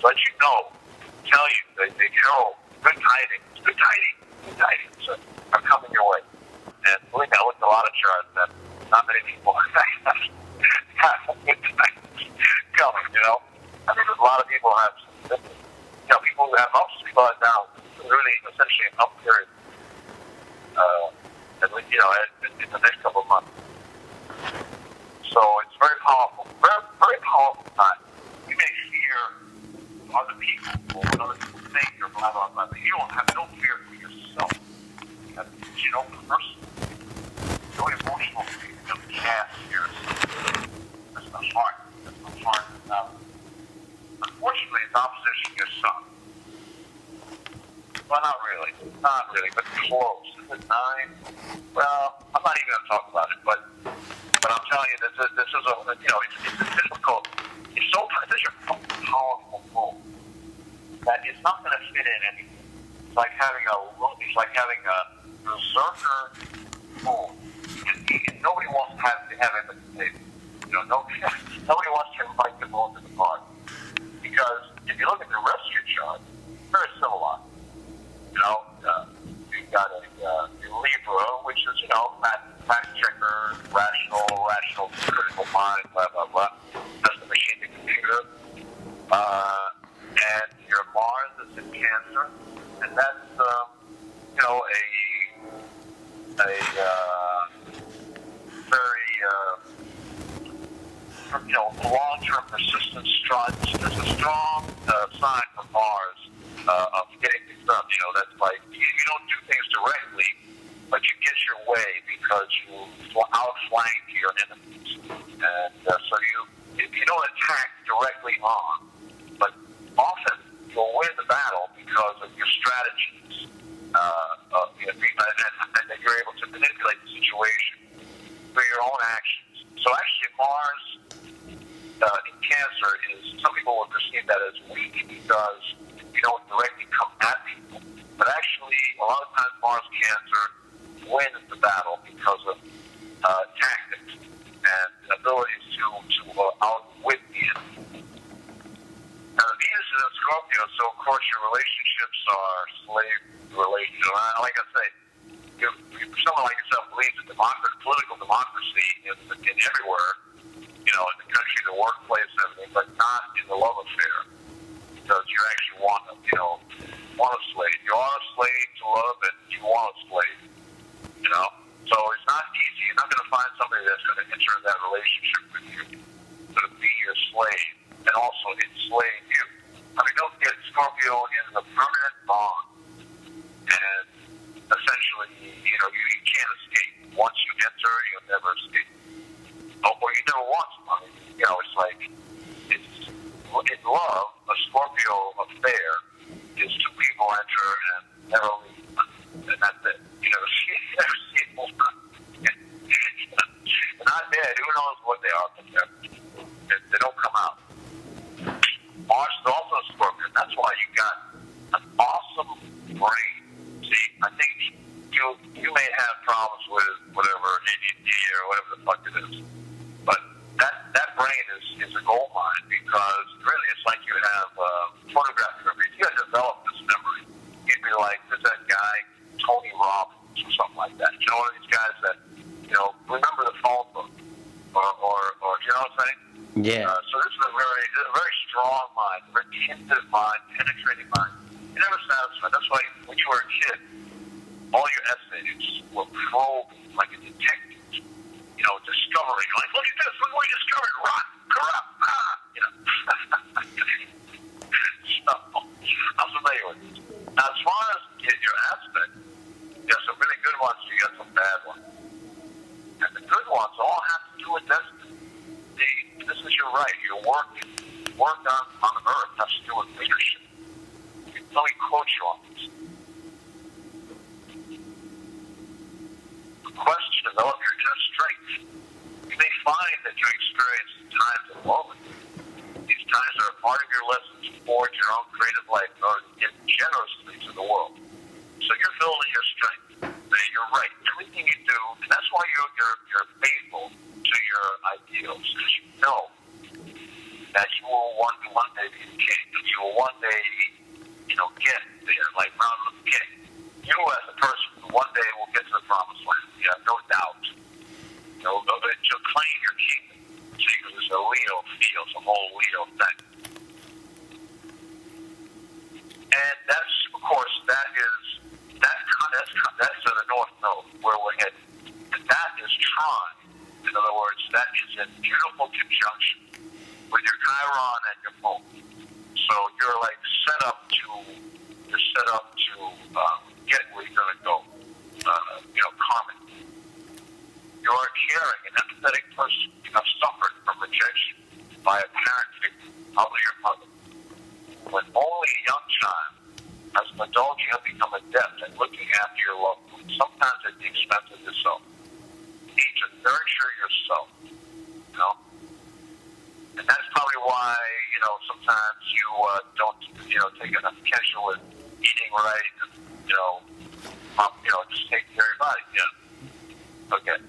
let you know, tell you, they herald good tidings are coming your way. And believe me, I looked at a lot of charts that not many people have good tidings coming, you know. I mean, a lot of people have, people who have ups, people are down, really essentially an up period, in the next couple of months. So it's very powerful, very powerful time. You may fear other people or what other people think or blah, blah, blah, but you don't have no fear for yourself. Because, no emotional fear, no chaos here. That's the heart. Unfortunately, it's opposition to your son. Well, not really, but close. Is it 9? Well, I'm not even going to talk about it, but I'm telling you, this is it's difficult. It's such a powerful move that it's not going to fit in anything. It's like having a berserker move, and nobody wants to have him at the table. Nobody wants to invite them all to the party. Because if you look at the rest of your chart, very civilized. You've got a Libra, which is, fact checker, rational, critical mind, blah, blah, blah. That's the machine, the computer. And your Mars is in Cancer, and that's, long-term persistent stride. There's a strong sign from Mars of getting things done. That's like you don't do things directly, but you get your way because you outflank your enemies, and so you don't attack directly on, but often you'll win the battle because of your strategies, and that you're able to manipulate the situation through your own actions. So actually, Mars in Cancer is, some people would perceive that as weak because you don't directly come at people. But actually, a lot of times Mars Cancer wins the battle because of tactics and abilities to outwit the enemy. Now, the Venus is in Scorpio, so of course your relationships are slave relationships. Like I say, someone like yourself believes in political democracy in everywhere, in the country, the workplace, and everything, but not in the love affair, because you actually want a slave. You are a slave to love, and you want a slave. So it's not easy. You're not going to find somebody that's going to enter that relationship with you, to be your slave, and also enslave you. I mean, don't forget, Scorpio is a permanent bond, and essentially, you can't escape. Once you enter, you'll never escape. Or you never want to. I mean, it's like, in love, a Scorpio affair is two people enter and never leave. And that's it. You never see people. They're not dead. Who knows what they are, but they don't come out. Mars is also a Scorpion. That's why you got an awesome brain. See, I think you may have problems with whatever ADD or whatever the fuck it is, but that brain is a gold mine, because really it's like you have photographic memory. If you had developed this memory, you'd be like, there's that guy Tony Robbins or something like that. One of these guys that remember the phone book, or you know what I'm saying? Yeah. So this is a very strong mind, a very tinted mind, penetrating mind. You're never satisfied. That's why when you were a kid, all your essays were probing, like a detective, discovering. Like, look at this, look what we discovered, rotten, corrupt, So, I'm familiar with this. Now, as far as your aspect, there's some really good ones, you got some bad ones. And the good ones all have to do with destiny. This is your right, your work on earth has to do with leadership. Let me quote you on this. The quest to develop your inner strength. You may find that you experience times of moments. These times are a part of your lessons to forge your own creative life in order to give generously to the world. So you're building your strength. You're right. Everything you do, and that's why you're faithful to your ideals, because you know that you will one day be the king. You will one day, get there, like Martin Luther King. You as a person, one day will get to the promised land. You have no doubt. You'll claim your kingdom. See, because it's a Leo feel, it's a whole Leo thing. And that's, of course, that's to the north node where we're headed. And that is trine. In other words, that is in beautiful conjunction with your Chiron and your moon. So you're like set up to get where you're going to go. Karmic. You are caring, an empathetic person. You have suffered from rejection by a parent figure, probably your mother. When only a young child, as an adult, you have become adept at looking after your loved ones, sometimes at the expense of yourself. You need to nurture yourself, And that's probably why, sometimes you don't, take enough attention with eating right, and, just take care of your body. Yeah. Okay.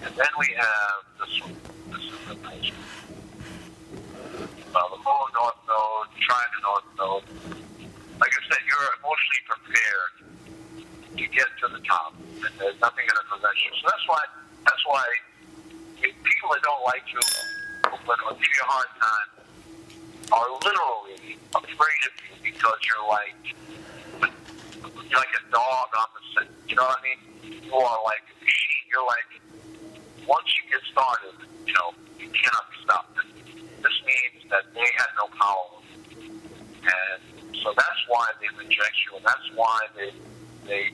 And then we have this one. This is the nice one. The whole north node, trying to north node. Like I said, you're emotionally prepared to get to the top, and there's nothing going to prevent you. So that's why people that don't like you, or give you a hard time, are literally afraid of you because you're like a dog on the scent. You know what I mean? You are like a machine. You're like, once you get started, you cannot be stopped. This means that they have no power. And so that's why they reject you, and that's why they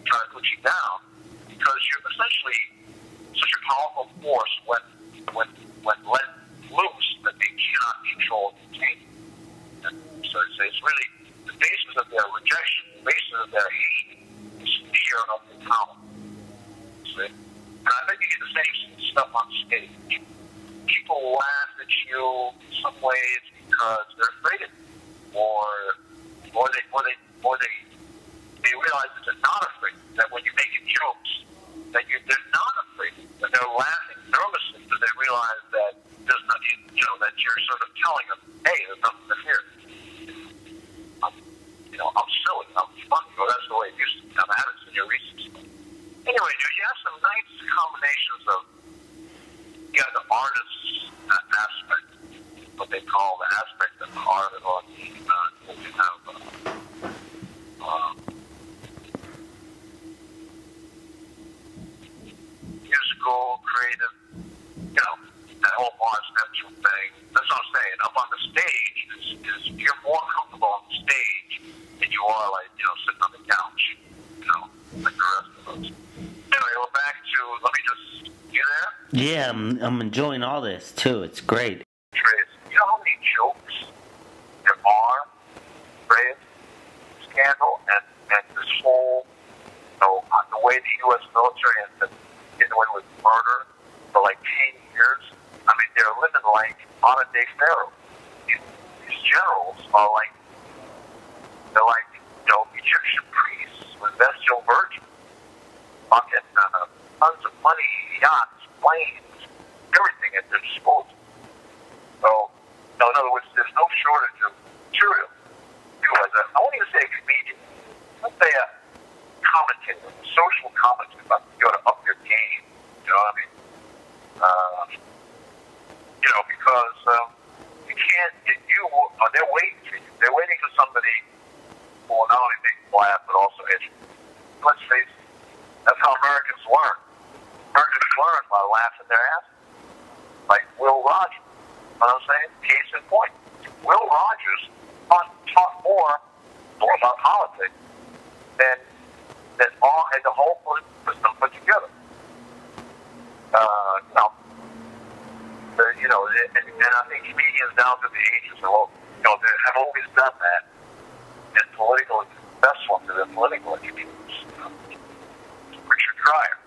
try to put you down, because you're essentially such a powerful force when let loose that they cannot control and contain. And so it's really the basis of their rejection, the basis of their hate is fear of the power. See? And I think you get the same stuff on stage. People laugh at you in some ways because they're afraid of you, or they realize that they're not afraid. That when you're making jokes, that they're not afraid. That they're laughing nervously because they realize that there's nothing, that you're sort of telling them, hey, there's nothing to fear. I'm silly, I'm funny. Well, that's the way it used to be. I haven't seen your recent stuff. Anyway, dude, you have some nice combinations of. You have the artist's aspect, what they call the aspect of the art, or you have musical, creative, that whole Mars Neptune thing. That's what I'm saying. Up on the stage is you're more comfortable on the stage than you are sitting on the couch, like the rest of us. Anyway, we're back to, let me just, you there? Yeah, I'm enjoying all this too. It's great. Trace, you know how many jokes there are, Trace, scandal, and this whole, the way the U.S. military has been getting away with murder for like 10 years. I mean, they're living like modern-day pharaohs. These generals are like, they're like, Egyptian priests with bestial virgins, fucking tons of money, yachts, planes, everything at their disposal. So, in other words, there's no shortage of material. I won't even say a comedian. Let's say a commentator, a social commentator, about you got to up your game. You know what I mean? Because you can't, they're waiting for you. They're waiting for somebody who will not only make them laugh, but also educate. Let's face it, that's how Americans learn. Americans learn by laughing their ass. Like Will Rogers. You know what I'm saying? Case in point. Will Rogers taught more about politics than all had the whole system put together. And I think comedians down through the ages they have always done that. And political, the best ones are the political educators. Richard Pryor.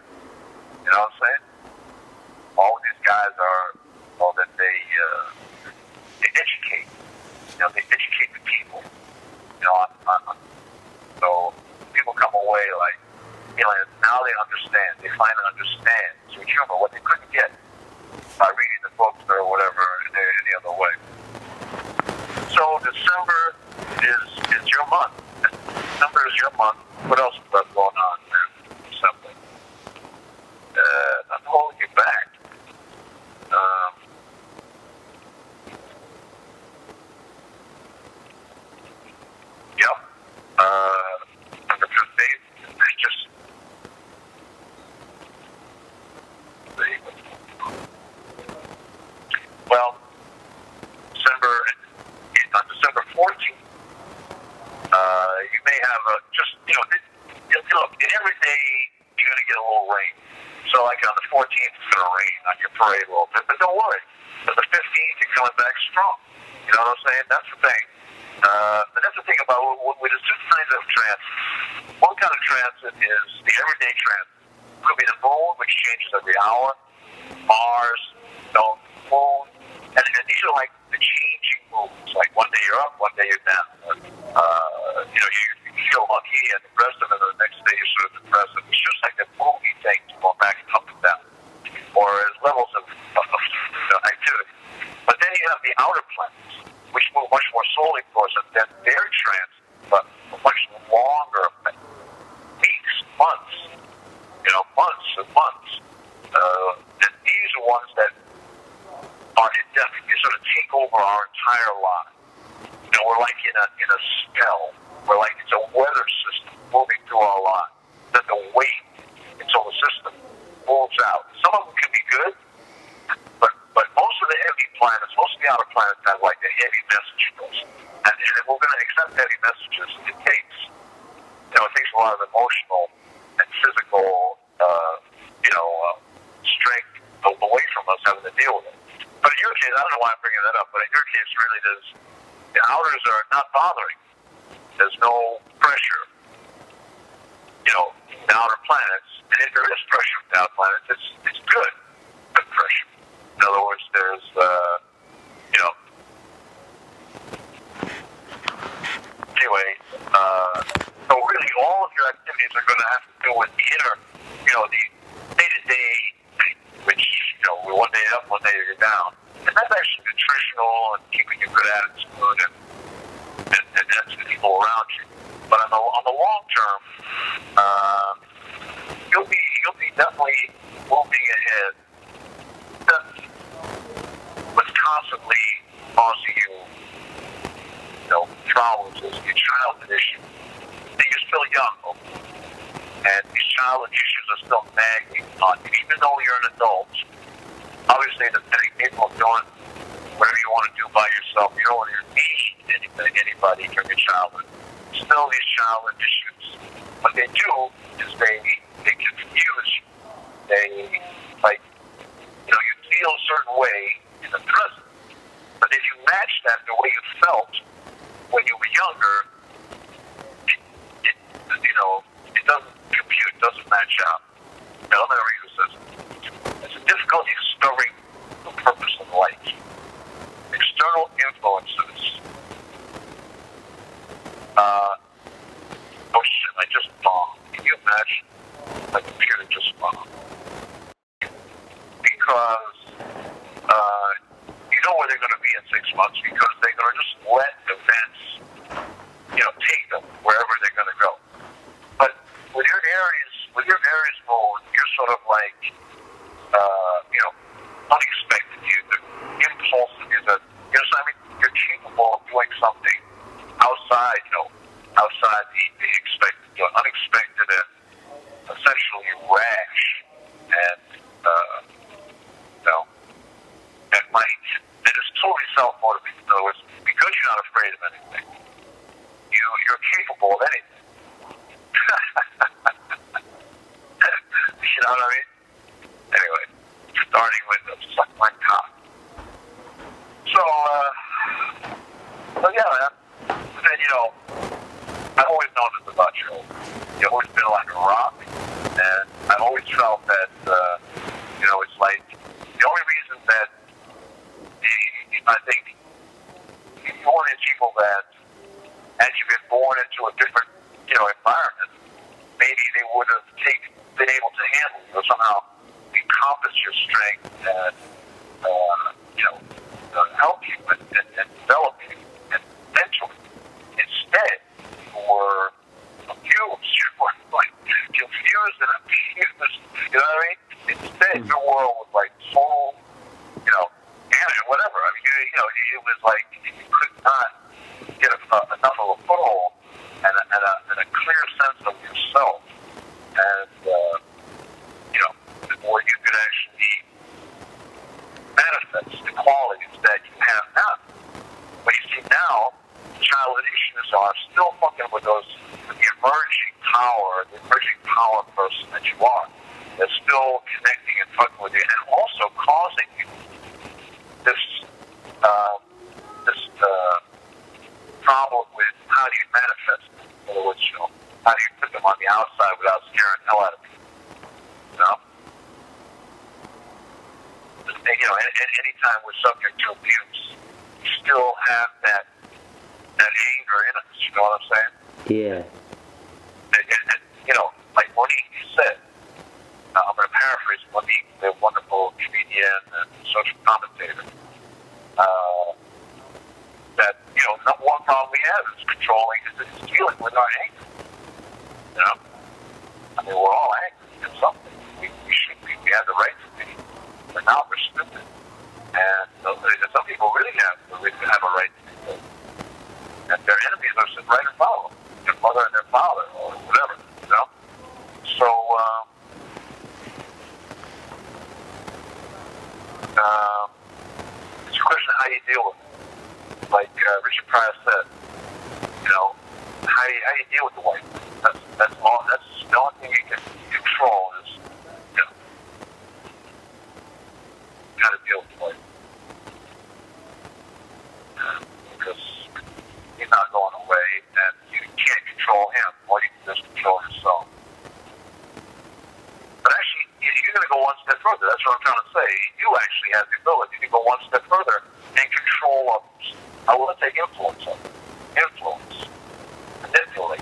You know what I'm saying? All of these guys are, that they educate. They educate the people. So people come away like, now they understand. They finally understand through humor what they couldn't get by reading the books or whatever in any other way. So December is your month. December is your month. What else is going on there in December? I'm holding you back. Yep. On the 15th, just well, on December 14th, you may have look, in every day you're going to get a little rain. So like on the 14th, it's going to rain on your parade a little bit, but don't worry. On the 15th, you're coming back strong. You know what I'm saying? That's the thing. But that's the thing about there's two kinds of transit. One kind of transit is the everyday transit. It could be the moon, which changes every hour. Mars, moon. And these are like the changing moons. Like one day you're up, one day you're down. You feel lucky and depressive, and the next day you're sort of depressive. It's just like the movie thing going back and up and down. Or as levels of activity. But then you have the outer planets, which move much more slowly, of course, and then their transit, but much longer effect. Weeks, months, months and months. And these are ones that are indefinite. They sort of take over our entire life. We're like in a spell. We're like it's a weather system moving through our lives. Then the wait until the system moves out. Some of them can be good, but most of the heavy planets, most of the outer planets have like the heavy messages. And if we're going to accept heavy messages, it takes a lot of emotional and physical, strength away from us having to deal with it. But in your case, I don't know why I'm bringing that up, but in your case, really, the outers are not bothering. There's no pressure, the outer planets. And if there is pressure with the outer planets, it's good pressure. In other words, there's, anyway, so really all of your activities are going to have to do with the inner, the day-to-day, which, one day up, one day you're down. And that's actually nutritional and keeping a good attitude and that's the people around you. But on the long term, you'll be definitely moving ahead. What's constantly causing you, problems is your childhood issues. And you're still young, and these childhood issues are still nagging on you, even though you're an adult. Obviously, the many people doing whatever you want to do by yourself, you don't really need anybody from your childhood. Still, these childhood issues. What they do is they confuse you. They, you feel a certain way in the present. But if you match that the way you felt when you were younger, it doesn't compute, doesn't match out. Now, let me read this. It's a difficulty discovering the purpose of life. External influences. Oh shit, I just bombed. Can you imagine? My computer just bombed. Because, you know where they're going to be in 6 months because they're going to just let events, take them wherever they're going to go. But with your Aries mode, you're sort of like, unexpected. The impulsive is you're capable of doing something outside the expected, unexpected and essentially rash and, and it's totally self-motivated. In other words, because you're not afraid of anything, you're capable of anything. You know what I mean? Anyway, starting with suck my cock. So yeah, man. Then, I've always known this about you. You've always been like a rock, and I've always felt that, it's like the only reason that I think you're one of the people that, had you been born into a different, environment, maybe they would have been able to handle you or somehow encompass your strength and, help you and develop you and it was like you could not get enough of a foothold and a clear sense of yourself, and before you could actually manifest the qualities that you have now. But you see now, childhood issues are still fucking with the emerging power person that you are. They're still connecting and fucking with you, and also causing you this problem with how do you manifest them? In other words, how do you put them on the outside without scaring the hell out of people? And anytime we're subject to abuse, we still have that anger in us. You know what I'm saying? Yeah. And like Monique said, I'm going to paraphrase Monique, the wonderful comedian and social commentator. That number one problem we have is dealing with our anger. I mean, we're all angry at something. We should be. We have the right to be. But now we're stupid. And some people really have a right to be. And their enemies are sitting right in front of them. Their mother and their father, or whatever. So, it's a question of how you deal with it. Like Richard Pryor said, how you deal with the wife. That's all. That's the only thing you can control is, how to deal with the wife. Because he's not going away, and you can't control him. All you can do is control yourself. But actually, you're going to go one step further. That's what I'm trying to say. You actually have the ability to go one step further and control others. I want to take influence of them. Influence. Manipulate.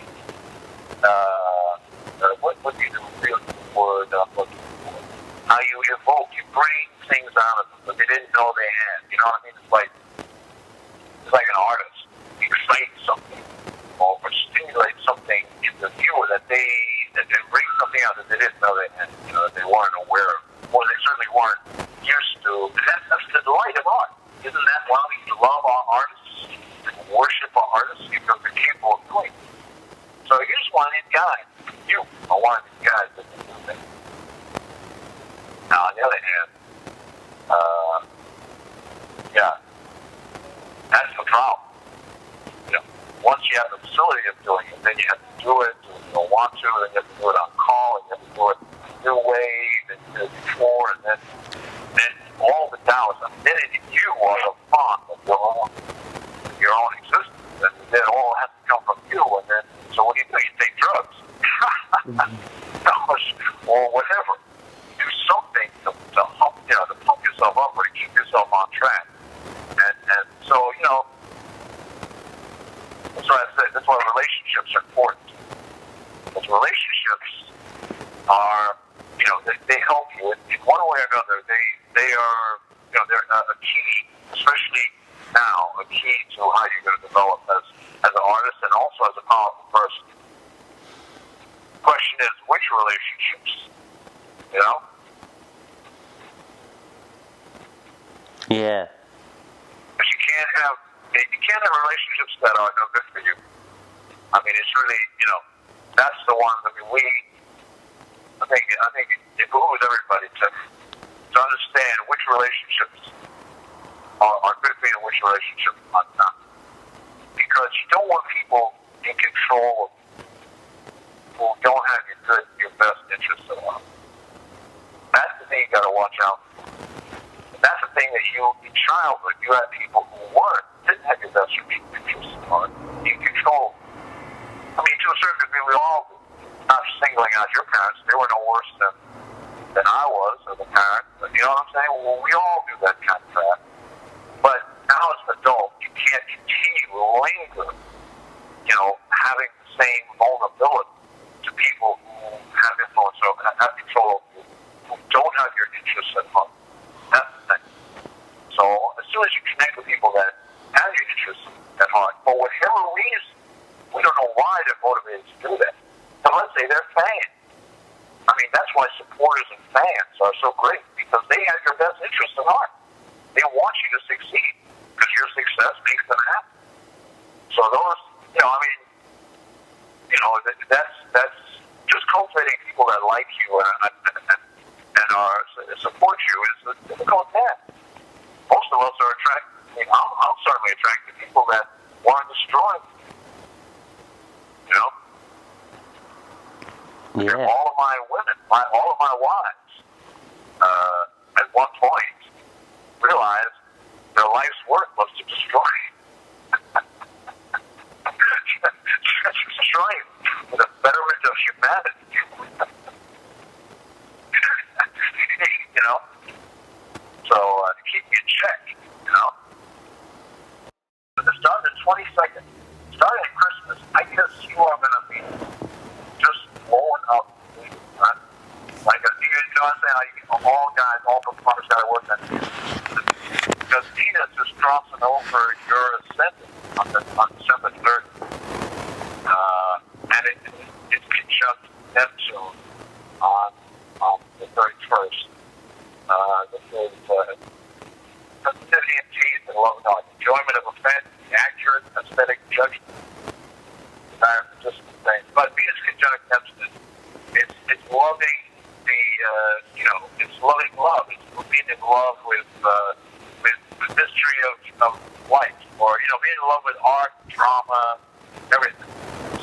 What do you do? Really, word I'm looking for. How you evoke. You bring things out of them that they didn't know they had. You know what I mean? It's like an artist. You excite something or stimulate something in the viewer that they bring something out that they didn't know they had. That they weren't aware of, or they certainly weren't used to. And that's the delight of art. Isn't that why we love our artists and worship our artists? Because they're capable of doing it. So here's one of these guys. You are one of these guys that can do that. Now, on the other hand, that's the problem. Once you have the facility of doing it, then you have to do it. You don't want to, then you have to do it on call, and you have to do it new ways, and do it before, and then all the Taoists admitted you are the font of your own existence, and it all has to come from you. And then, so what do? You take drugs, or whatever. Do something to pump yourself up or to keep yourself on track. And so that's why I said that's why relationships are important. Because relationships are they help you in one way or another. They are they're a key, especially now, a key to how you're going to develop as an artist and also as a powerful person. The question is, which relationships? Yeah. But you can't have relationships that are no good for you. I mean, it's really that's the one. I mean, I think it behooves everybody to understand which relationships are good for you and which relationships are not. Because you don't want people in control who don't have your best interests at heart. That's the thing you got to watch out for. And that's the thing that in childhood, you had people who didn't have your best interests at heart. You control. I mean, to a certain degree, we all do. Not singling out your parents. They were no worse than I was as a parent. But you know what I'm saying? Well, we all do that kind of crap. But now as an adult, you can't continue to linger, having the same vulnerability to people who have influence over, have control over you, who don't have your interests at heart. That's the thing. So as soon as you connect with people that have your interests at heart, for whatever reason, we don't know why they're motivated to do that. But let's say they're fans. I mean, that's why supporters and fans are so great, because they have your best interests at heart. They want you to succeed. Because your success makes them happy. So those, that's just cultivating people that like you and are support you is a difficult task. Most of us are attracted. I'm certainly attracted to people that want to destroy me. Yeah. All of my women, all of my wives, at one point realized their life's work was to destroy me. Destroy for the betterment of humanity. So to keep me in check, But starting in 20 seconds, starting at Christmas, I guess you are going to be just blowing up, right? Like, I'm saying, all guys, all performers got to work on it. Because Venus is crossing over your ascendant on December 3rd. And it's conjunct Neptune on the 31st. This is sensitivity and taste and love knowledge, enjoyment of offense, accurate aesthetic judgment, desire for distant things. But Venus conjunct Neptune it's loving it's loving love. It's being in love with the mystery of life, or being in love with art, drama, everything.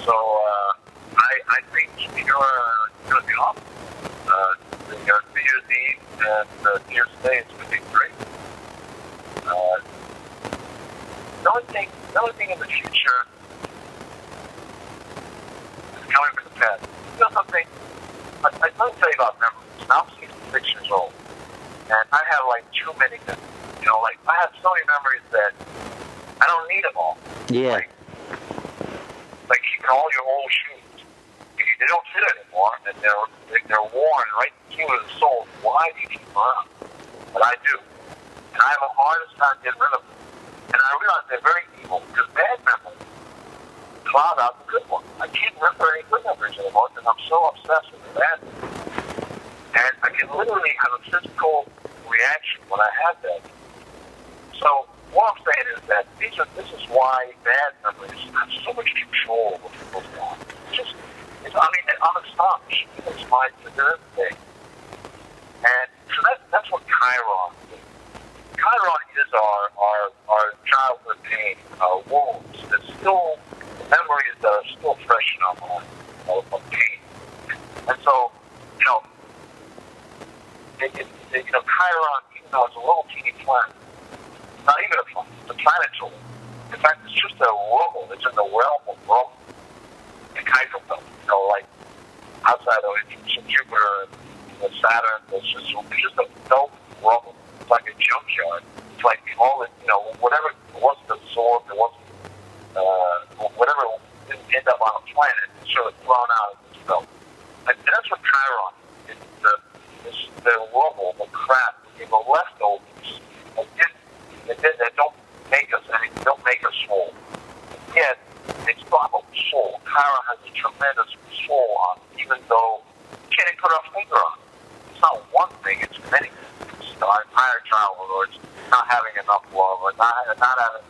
So I think you're going to be awesome. New Year's Eve and New Year's Day is going to be great. The only thing in the future is coming from the past. Something. I'd like to tell you about memories. Now I'm 66 years old, and I have too many. I have so many memories that I don't need them all. Yeah. Like keeping all your old shoes. They don't fit anymore, and they're worn right through the soul. Why do you keep them around? But I do, and I have a hardest time getting rid of them. And I realize they're very evil because bad memories cloud out the good ones. I can't remember any good memories anymore because I'm so obsessed with the bad ones. And I can literally have a physical reaction when I have that. So what I'm saying is that this is why bad memories have so much control over people's lives. I'm astonished. It's my today. And so that's what Chiron is. Chiron is our childhood pain, our wounds. It's still memories that are still fresh in our mind of pain. And so, Chiron, even though it's a little teeny planet, it's not even a planet, it's a planetoid. In fact, it's just a rubble. It's in the realm of rubble. And Chiron, like outside of it, Jupiter and Saturn, it's just a dull rubble. It's like a junkyard. It's like all the, whatever wasn't absorbed, it wasn't, whatever didn't end up on a planet, it's sort of thrown out of this belt. And that's what Chiron is. It's the rubble, the crap, the leftovers that don't make us anything, don't make us whole. Yet, it's got a soul. Chiron has a tremendous soul on it, even though you can't put our finger on it. It's not one thing, it's many things. It's our entire childhood, or it's not having enough love, or not having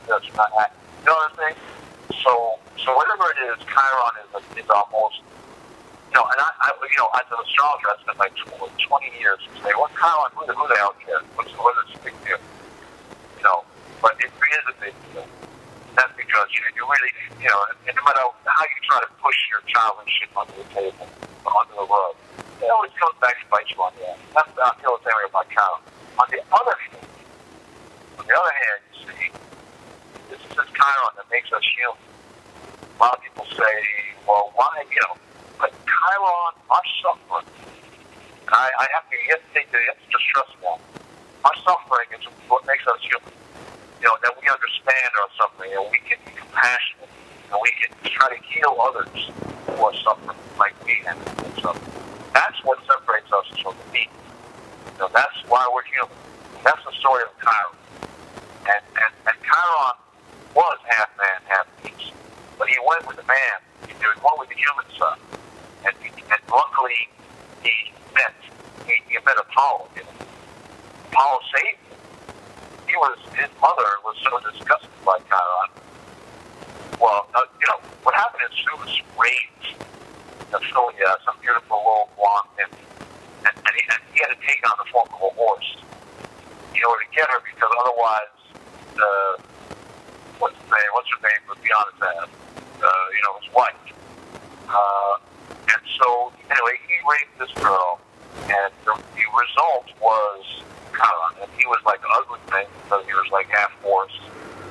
this, not having, you know what I'm saying? So whatever it is, Chiron is almost, and as an astrologer, I spent like 20 years saying, well, Chiron, who the hell cares? What's a big deal? But it is a big deal. That's because you really, and no matter how you try to push your childhood shit under the table, or under the rug, it always comes back to bite you on the ass. I feel the same way about Chiron. On the other hand, you see, this is this Chiron that makes us human. A lot of people say, well, why, but Chiron, our suffering, and I have to just trust that. Our suffering is what makes us human. That we understand our suffering, and we can be compassionate, and we can try to heal others who are suffering like we have been suffering. That's what separates us from the beast. That's why we're human. That's the story of Chiron. And Chiron was half man, half beast. But he went with the man. He went with the human side. And luckily, he met Apollo. Apollo saved him. His mother was so disgusted by Chiron. Well, what happened is Zeus raised Ophelia, some beautiful little blonde nymph, and he had to take on the form of a horse in order to get her, because otherwise, what's her name would be on his ass, his wife. And so, anyway, he raised this girl, and the result was Chiron, and he was like an ugly thing, because he was like half horse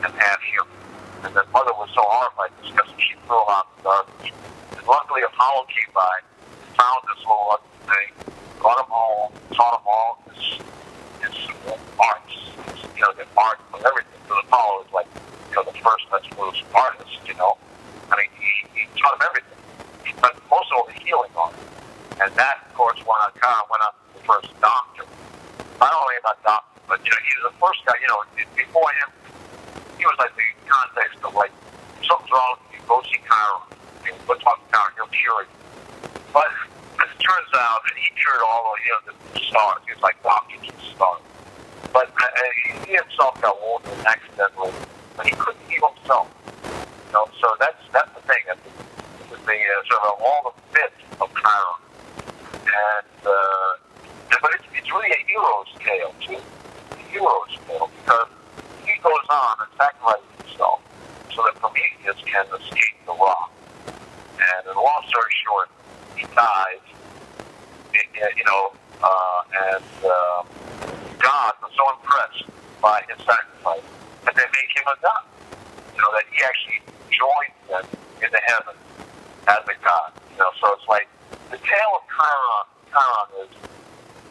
and half human. And the mother was so horrified because she threw him out in the garbage. And luckily, Apollo came by, found this little ugly thing, brought him home, taught him all his arts, the art of everything. Because Apollo is like, the first absolute artist, I mean, he taught him everything. But most of all, the healing on it. And that, of course, went on to the first doctor. Not only about doctor, but, he was the first guy, before him, he was like the context of like, something's wrong with you, go see Chiron. Go talk to Chiron, he'll cure you. But as it turns out, he cured all of the stars. He was like doctors and stars. But he himself got wounded accidentally, but he couldn't heal himself. So that's the thing. That's the sort of all the fit of Chiron. But it's really a hero's tale too. A hero's tale, because he goes on and sacrifices himself so that Prometheus can escape the rock. And in long story short, he dies, and God was so impressed by his sacrifice that they make him a god. That he actually joins them into heaven as a god. So it's like the tale of Chiron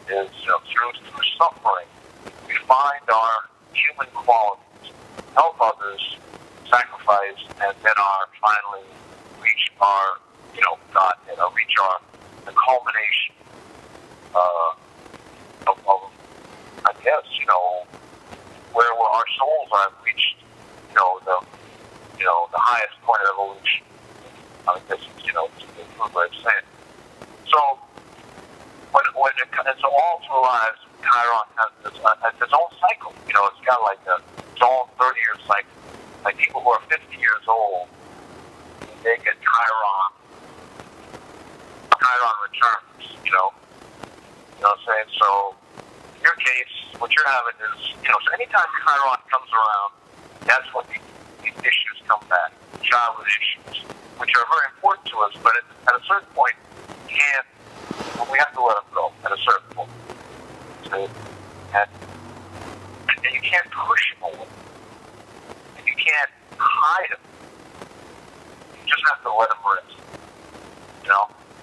is through suffering we find our human qualities, help others, sacrifice, and then finally reach our, Godhead, reach the culmination of I guess, where our souls are reached, the highest point of evolution. I guess it's, it's a good way of saying it. So, so all through lives, Chiron has its own cycle. It's got like its own 30-year cycle. Like people who are 50 years old, they get Chiron returns, you know what I'm saying? So, in your case, what you're having is, so anytime Chiron comes around, that's when these issues come back, childhood issues, which are very important to us, but at a certain point, we have to let them go at a certain point. So, and you can't push them away. And you can't hide them. You just have to let them rest.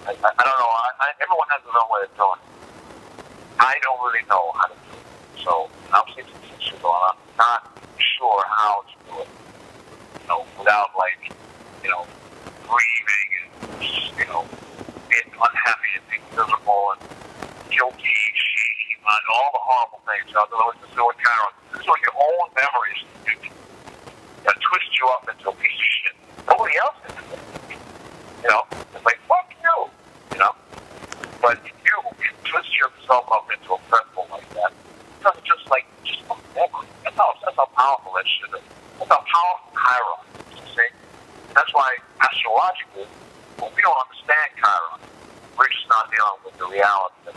I don't know. Everyone has their own way of doing it. I don't really know how to do it. So, I'm seeing some teachers on. I'm not sure how to do it. Without grieving and being unhappy and being miserable and guilty, shame, and all the horrible things. This is what Chiron. This is what your own memories do. That twist you up into a piece of shit. Nobody else can do it. It's like, fuck you. But if you twist yourself up into a pretzel like that, it's just a memory. That's how powerful that shit is. That's how powerful Chiron is, you see? That's why, astrologically, when we don't understand Chiron, we're just not dealing with the reality of,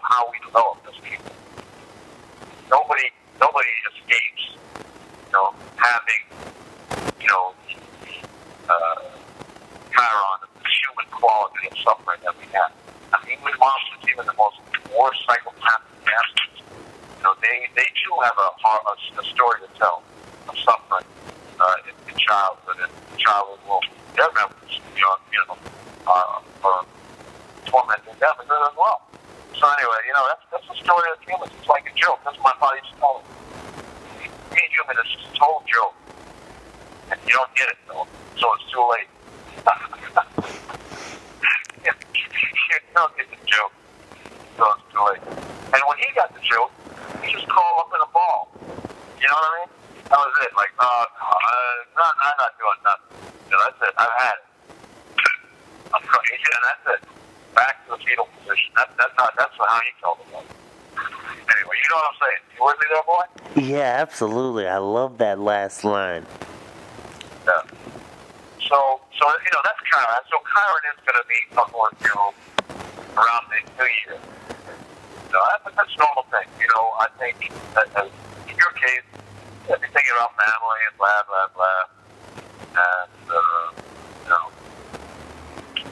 how we develop as people. Nobody escapes, having, Chiron, the human quality of suffering that we have. I mean, English monsters, even the most worst psychopathic bastards, they too have a story to tell of suffering in childhood and childhood will. Their memories, are tormenting them as well. So anyway, that's the story of humans. It's like a joke. That's what my body used to tell me. Being human is just a total joke. And you don't get it, though. So it's too late. You don't get the joke. So it's too late. And when he got the joke, he just crawled up in a ball. You know what I mean? That was it. Like, I'm not doing nothing. That's it. I've had it. I'm crazy, and that's it. Back to the fetal position. That's how he felt about it. Anyway, you know what I'm saying? You with me there, boy? Yeah, absolutely. I love that last line. Yeah. So that's Chiron. So Chiron is going to be fucking with you around the New Year. That's a normal thing. I think that in your case, you're thinking about family and blah, blah, blah. And,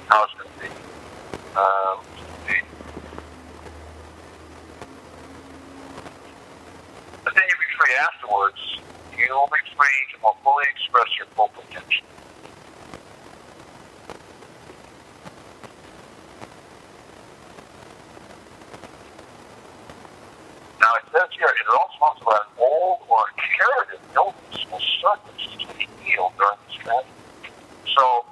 how it's going to be. But then you'll be free afterwards. You'll be free to more fully express your full potential. Now it says here, it also talks about an old or inherited illness will surface to be healed during this transit. So,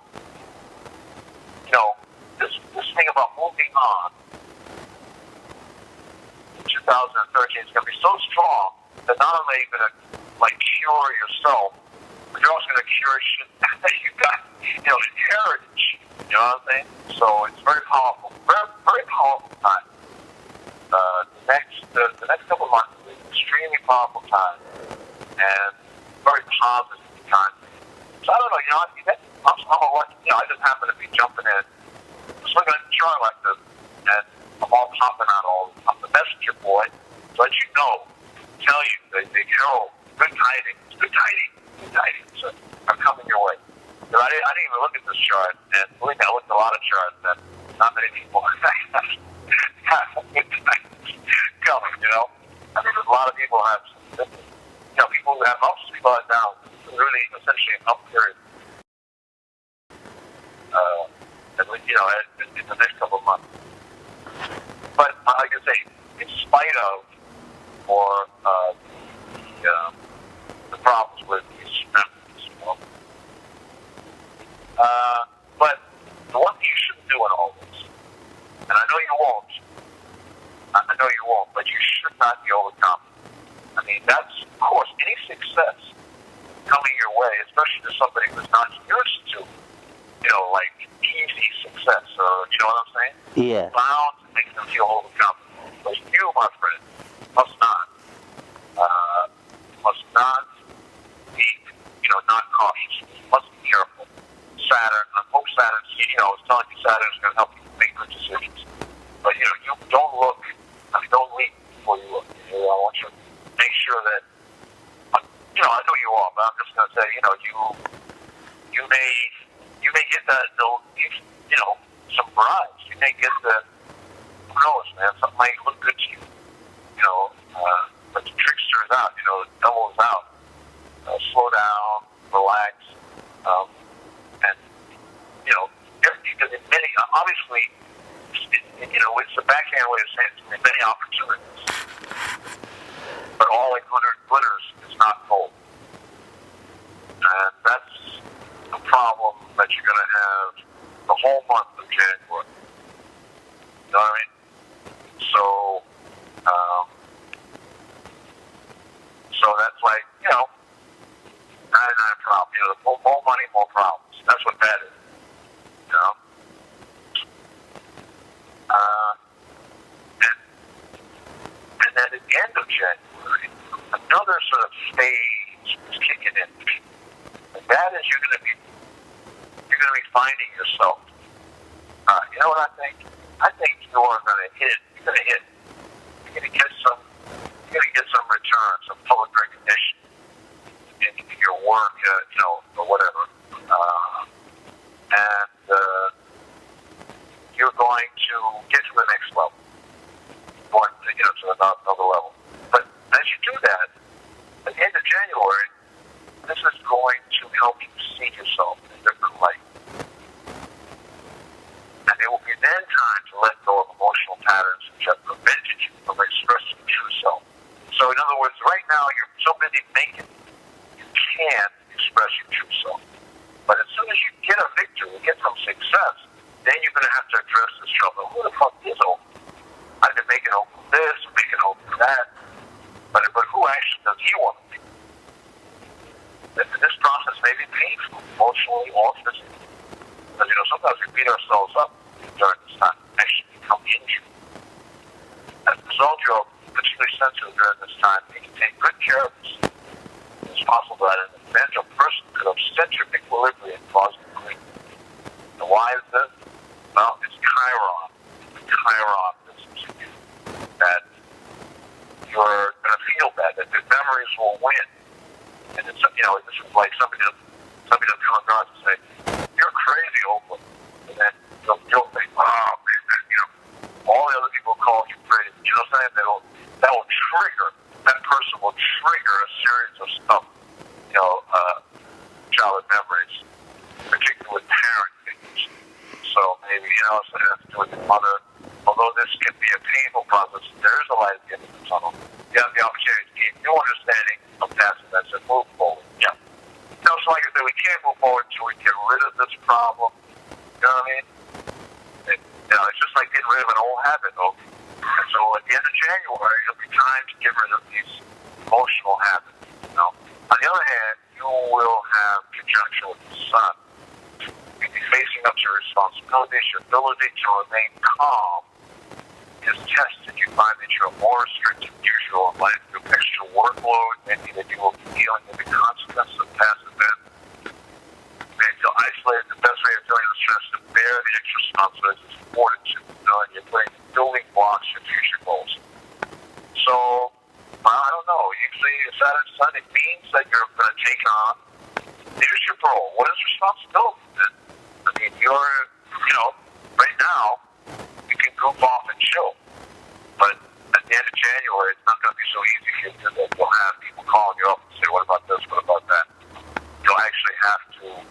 this thing about moving on in 2013 is going to be so strong that not only are you going to cure yourself, but you're also going to cure shit that you got, inherited shit. You know what I'm saying? So it's very powerful, very, very powerful time. The next couple of months is an extremely powerful time and very positive time. So I don't know, I'm a lucky, I just happen to be jumping in, just looking at the chart like this, and I'm all popping out I'm the messenger boy, to let you know, tell you, they good tidings are coming your way. I didn't even look at this chart, and believe me, I looked at a lot of charts, and not many people have good tidings coming, I mean, there's a lot of people have, people who have ups, people have downs. This is really essentially an up period. In the next couple of months. But like I say, in spite of the problems with these members, but the one thing you shouldn't do in all this, and I know you won't, but you should not be overconfident. I mean, that's, of course, any success coming your way, especially to somebody who's not used to, like easy success, or you know what I'm saying? Yeah. Bound to make them feel overconfident. But you, my friend, must not be, not cautious. You must be careful. Saturn, I hope Saturn, is telling you Saturn's going to help you make good decisions. But, you don't leap before you look. I want you to make sure that, I know you are, but I'm just going to say, you may get some bribes. You may get who knows, man, something might look good to you. But the trickster is out, the devil is out. Slow down, relax, and, because in many, obviously, it's a backhand way of saying there's many opportunities, but all that glitters is not gold. And that's the problem that you're going to have the whole month of January. You know what I mean? So that's like, 99 problems. More money, more problems. That's what that is. And then at the end of January, another sort of stage is kicking in. And that is you're going to be finding yourself. You know what I think? I think you're going to hit. You're going to get some return, some public recognition in your work, or whatever. And you're going to get to the next level, going to another level. But as you do that, at the end of January, this is going to help you see yourself in a different light. And it will be then time to let go of emotional patterns which have prevented you from expressing your true self. So in other words, right now you're so busy making, you can't express your true self. But as soon as you get a victory, get some success, then you're going to have to address this trouble. Who the fuck is Oakland? I've been making Oakland this, making Oakland that. But who actually does he want to be? This process may be painful, emotionally or physically. Because, sometimes we beat ourselves up during this time, actually become injured. As a result, you're particularly sensitive during this time. You can take good care of yourself. It's possible that an individual person could upset your equilibrium and cause grief. And why is this? Well, it's Chiron. Chiron is that you're going to feel bad, that the memories will win. And it's, this is like somebody will come across and say, "You're crazy, Oakland." And then you'll think, "Oh, man, all the other people call you crazy." You know what I'm saying? That person will trigger a series of stuff, childhood memories, particularly with parent figures. So maybe, so it has to do with your mother. Although this can be a painful process, there is a light at the end of the tunnel. You have the opportunity to gain new understanding of past events and move forward. Yeah. So like I said, we can't move forward until we get rid of this problem. You know what I mean? It's just like getting rid of an old habit, though. And so at the end of January, it'll be time to get rid of these emotional habits. On the other hand, you will have conjunction with the sun. You'll be facing up to your responsibilities. Your ability to remain calm is tested. You find that you're more restricted than usual in life through extra workload, maybe that you will be dealing with the consequences of past events. You may feel isolated. The best way of dealing with stress is to bear the extra responsibilities is fortitude. And you're putting building blocks for future goals. So, I don't know. Usually, Saturn Sun, it means that you're going to take on leadership role. What is responsibility? I mean, right now, you can goof off and chill. But at the end of January, it's not going to be so easy for you to do that. You'll have people calling you up and say, "What about this? What about that?" You'll actually have to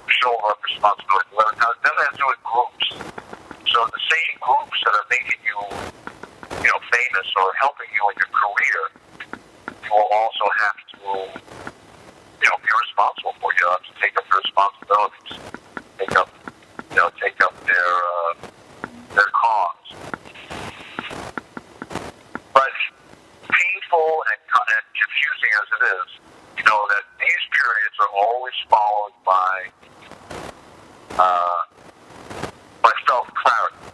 shoulder up responsibility. Now, it doesn't have to do with groups. So the same groups that are making you, famous or helping you in your career, you will also have to, be responsible for. You have to take up your responsibilities, take up their cause. But painful and confusing as it is, that these periods are always followed by self-clarity.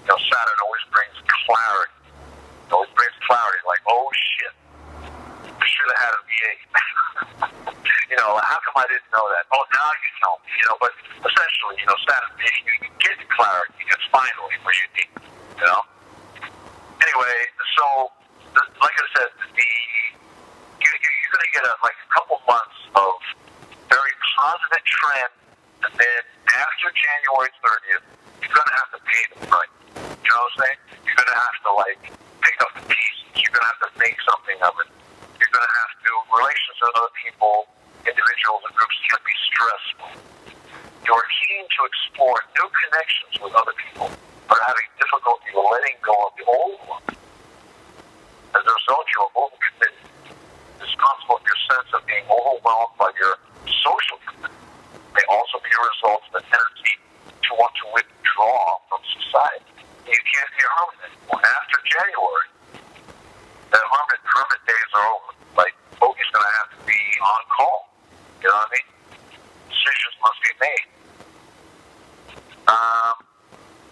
Saturn always brings clarity. It always brings clarity, like, "Oh shit, I should have had a VA." How come I didn't know that? Oh, now you tell me. But essentially, Saturn, you get the clarity. It's finally where you need. Anyway, so like I said, you're going to get a couple months of very positive trend, and then after January 30th, you're going to have to pay the price. You know what I'm saying? You're going to have to pick up the pieces. You're going to have to make something of it. You're going to have to relations with other people, individuals and groups can be stressful. You're keen to explore new connections with other people, but are having difficulty letting go of the old ones. As a result, you're overcommitted, responsible for your sense of being overwhelmed by your social commitment. May also be a result of the tendency to want to withdraw from society. You can't be a hermit anymore. After January, the hermit days are over. Boogie's going to have to be on call. You know what I mean? Decisions must be made.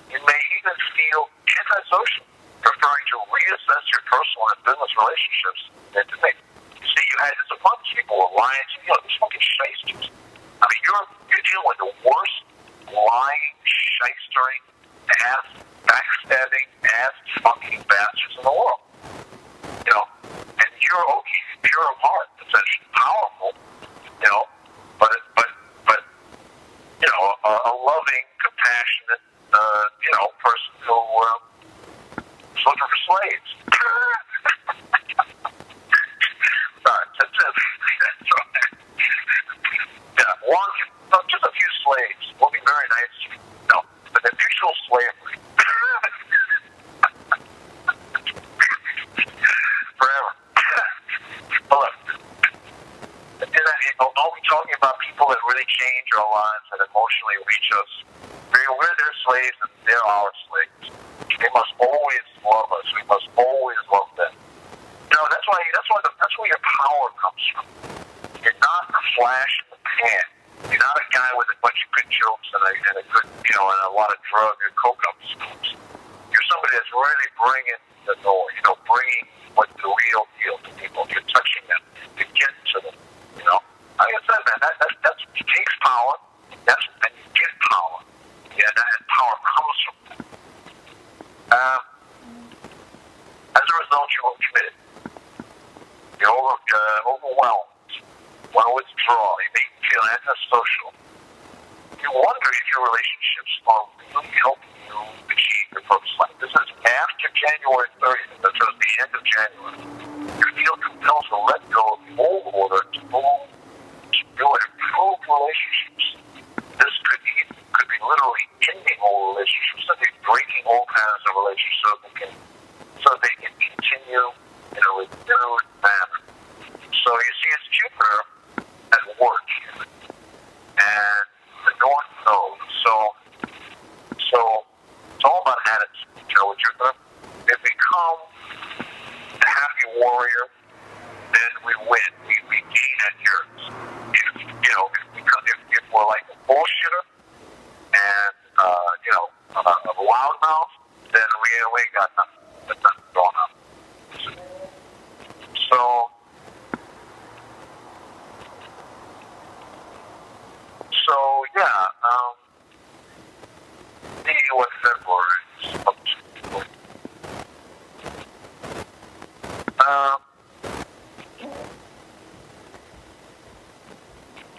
You may even feel antisocial, preferring to reassess your personal and business relationships than to make. See, you had this abundance. People were lying to you. These fucking shysters. I mean, you're dealing with the worst lying, shystering, backstabbing, fucking bastards in the world. And you're okay, pure of heart, essentially powerful, but a loving, compassionate, person who is looking for slaves. Sorry, just a few slaves will be very nice. But the mutual slavery. Forever. But look, are we talking about people that really change our lives and emotionally reach us? We're their slaves and they're our slaves. They must always love us. We must always love them. That's where your power comes from. You're not a flash in the pan. You're not a guy with a bunch of good jokes and a good, and a lot of drug and coke up scoops. You're somebody it is really bringing the noise, bringing what the real deal to people. You're touching them, to get to them, Like I said, man, that's it takes power. And you get power. Yeah, and power comes from that. As a result, you're committed. You're overwhelmed. Want to withdraw. You may feel antisocial. You wonder if your relationships are really helping you achieve your purpose life. This is after January 30th. That was the end of January. You feel compelled to let go of the old order to move to new and improved relationships. This could be literally ending old relationships, simply breaking old patterns of relationships so they can continue in a renewed manner. So you see, it's Jupiter at work here, and the North Node. So it's all about attitude. With Jupiter, if we become a happy warrior, then we win. We gain adherence. If we're like a bullshitter and a loudmouth, then we ain't got nothing. That's nothing going on. So yeah. See what February is up to.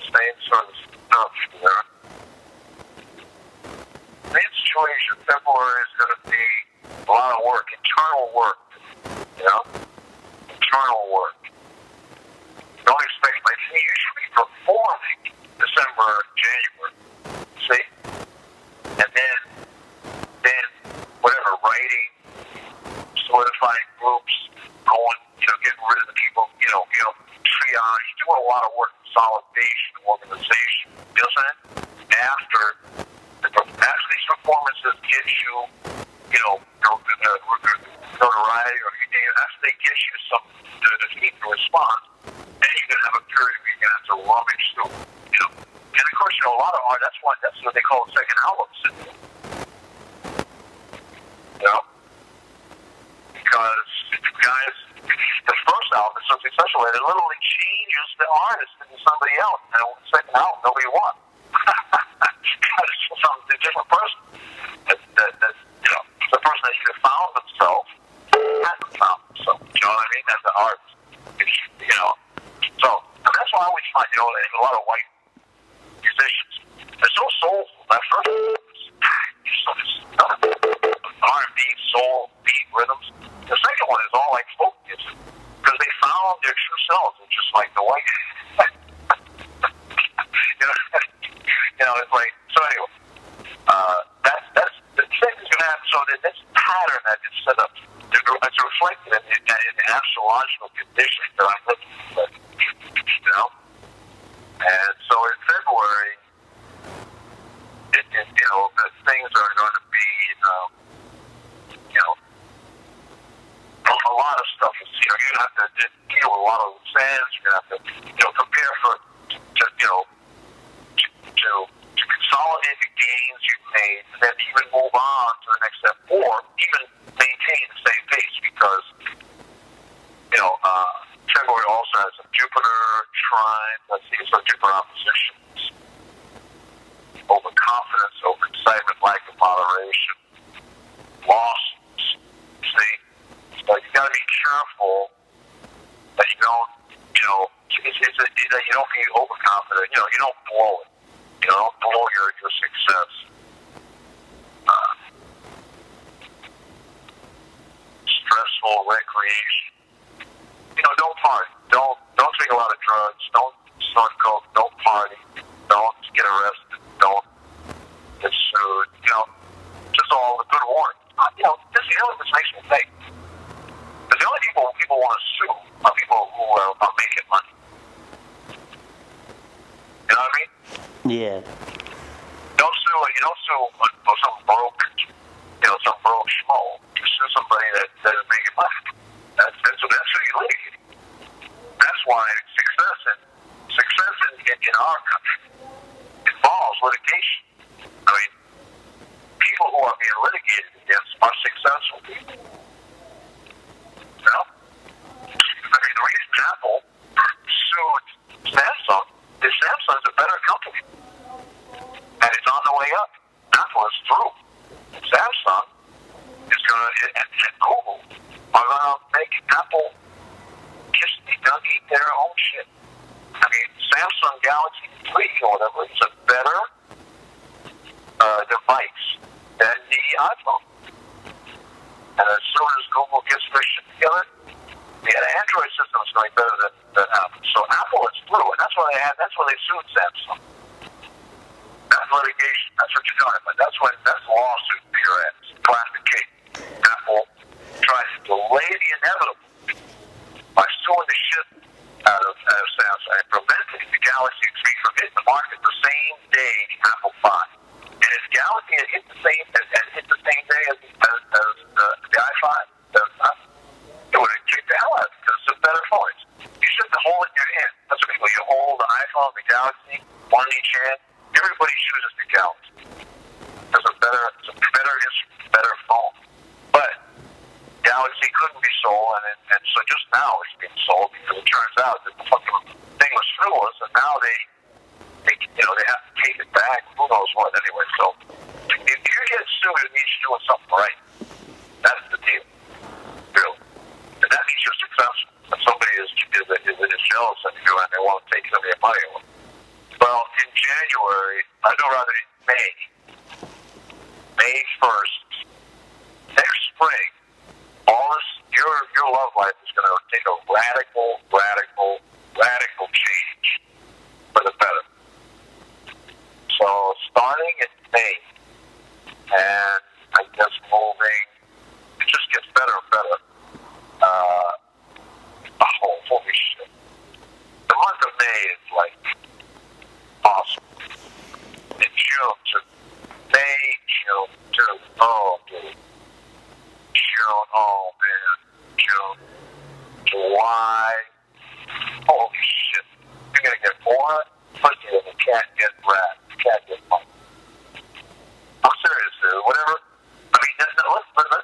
Same sort of stuff here. Main situation, February is going to be a lot of work, internal work, internal work. Don't expect, you should be performing December, January, see? And then whatever, writing, solidifying groups, going, getting rid of the people, triage, doing a lot of work, consolidation, organization, you know what I'm saying? After these performances get you, notoriety, or after they get you something to defeat the response, then you can have a period where you're going to have to rummage through, And of course, a lot of art, that's what they call the second album syndrome. Because guys, the first album is so successful that it literally changes the artist into somebody else. And the second album, nobody won. Because it's some different person. The person that either found themselves or hasn't found themselves. You know what I mean? As an artist. So, and that's why I always find, a lot of white musicians, they're so soulful. That first R&B, soul, beat, rhythms. The second one is all like folk music because they found their true selves. It's just like the white. It's like so. Anyway, that's the thing is going to happen. So this pattern that is set up, it's reflected in the astrological conditions that I'm looking for. And so in February, the things are going to be, a lot of stuff. You're going to have to deal with a lot of loose ends. You're going to have to, prepare to consolidate the gains you've made, and then even move on to the next step, or even maintain the same pace because, February also has some Jupiter trine. Let's see, some Jupiter oppositions. Overconfidence, overexcitement, lack of moderation, losses. See? So you got to be careful that you don't, that you don't be overconfident. You don't blow it. You don't blow your success. Stressful recreation. Don't party. Don't take a lot of drugs. Don't snort coke. Don't party. Don't get arrested. Don't get sued. Just all the good warning. This makes me think. Because the only people want to sue are people who are making money. You know what I mean? Yeah. You don't sue some broke, some broke schmo. You sue somebody that is making money. That's who you litigate. That's why success in our country involves litigation. I mean, people who are being litigated in against are successful people. You know? I mean, the reason Apple sued Samsung is Samsung's a better company. And it's on the way up. Apple is through. Samsung is going to, and Google are going to make Apple just eat their own shit. I mean, Samsung Galaxy 3 or whatever is a better device than the iPhone. And as soon as Google gets their shit together, the Android system is going to be better than Apple. So Apple is through, and that's why they sued Samsung. That's litigation. That's what you're talking about. That's a lawsuit for your ass. Classic case. Apple tries to delay the inevitable by suing the shit out of Samsung and preventing the Galaxy 3 from hitting the market the same day the Apple 5. And if Galaxy had hit the same day as the i5, it would have kicked the hell out of it because it's a better phone. You shouldn't hold it in your hand. That's what people, you hold the iPhone, the Galaxy, one in each hand. Everybody chooses the Galaxy. It's a better phone. But Galaxy couldn't be sold, and so just now it's being sold because it turns out that the fucking thing was frivolous, and now they have to take it back. Who knows what? Anyway, so if you get sued, it means you're doing something right. That's the deal, really, and that means you're successful. If somebody is jealous of you and they want to take some of your money away. Well, in January, May 1st, next spring, your love life is going to take a radical change for the better. So starting in May, and I guess moving, it just gets better and better. Holy shit. The month of May is like awesome. In June to May, June to, dude. June, man. June, July. Holy shit. You're going to get more pussy than you can't get rat. You can't get money. I'm serious, dude. Whatever. I mean, let's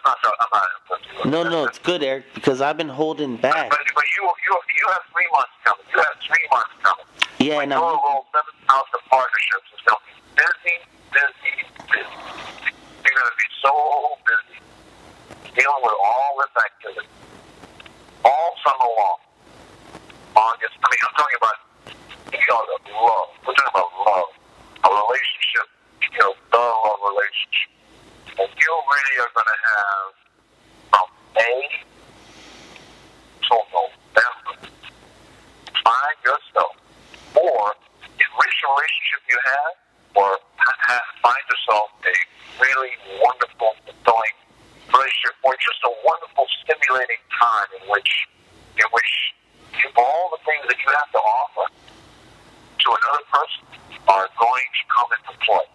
not talk. I'm not pussy. No, it's good, Eric, because I've been holding back. But you have 3 months coming. You have 3 months coming. Yeah, and total 7,000 partnerships is going to be busy. You're going to be so busy dealing with all this activity all summer long. August. I mean, I'm talking about love. We're talking about love, a relationship. The love relationship, and you really are going to have from May till November. Find yourself, or in which relationship you have, or find yourself a really wonderful, fulfilling relationship, or just a wonderful, stimulating time in which all the things that you have to offer to another person are going to come into play.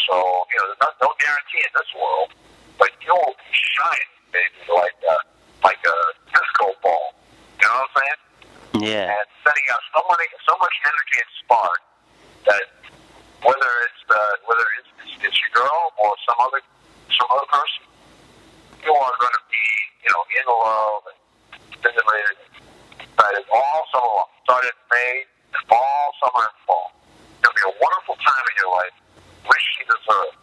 So, there's no guarantee in this world, but you'll be shining, baby, like a disco ball. You know what I'm saying? Yeah. And sending out so much energy and spark that whether it's your girl or some other person, you are going to be, in love and stimulated, excited all summer long. Started in May and all summer and fall. It's going to be a wonderful time in your life, which you deserve.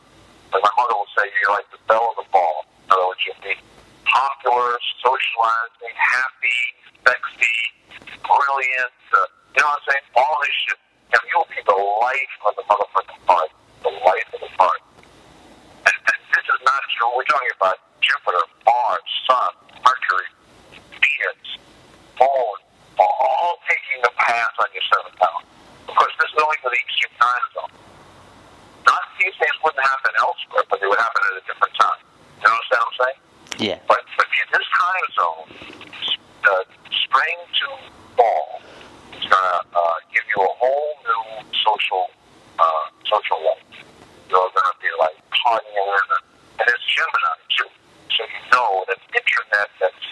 Like my mother will say, you're like the belle of the ball. In other words, you'll be popular, socializing, happy, sexy, brilliant, you know what I'm saying? All this shit. You'll be the life of the motherfucking party. The life of the party. And this is not true. We're talking about Jupiter, Mars, Sun, Mercury, Venus, Moon, all taking the pass on your 7th house. Of course, this is only for the extreme time zone. Not these things wouldn't happen elsewhere, but they would happen at a different time. You understand what I'm saying? Yeah. But in this time zone, spring to fall is going to give you a whole new social life. You're going to be like partying, and it's Gemini too. So that internet, that's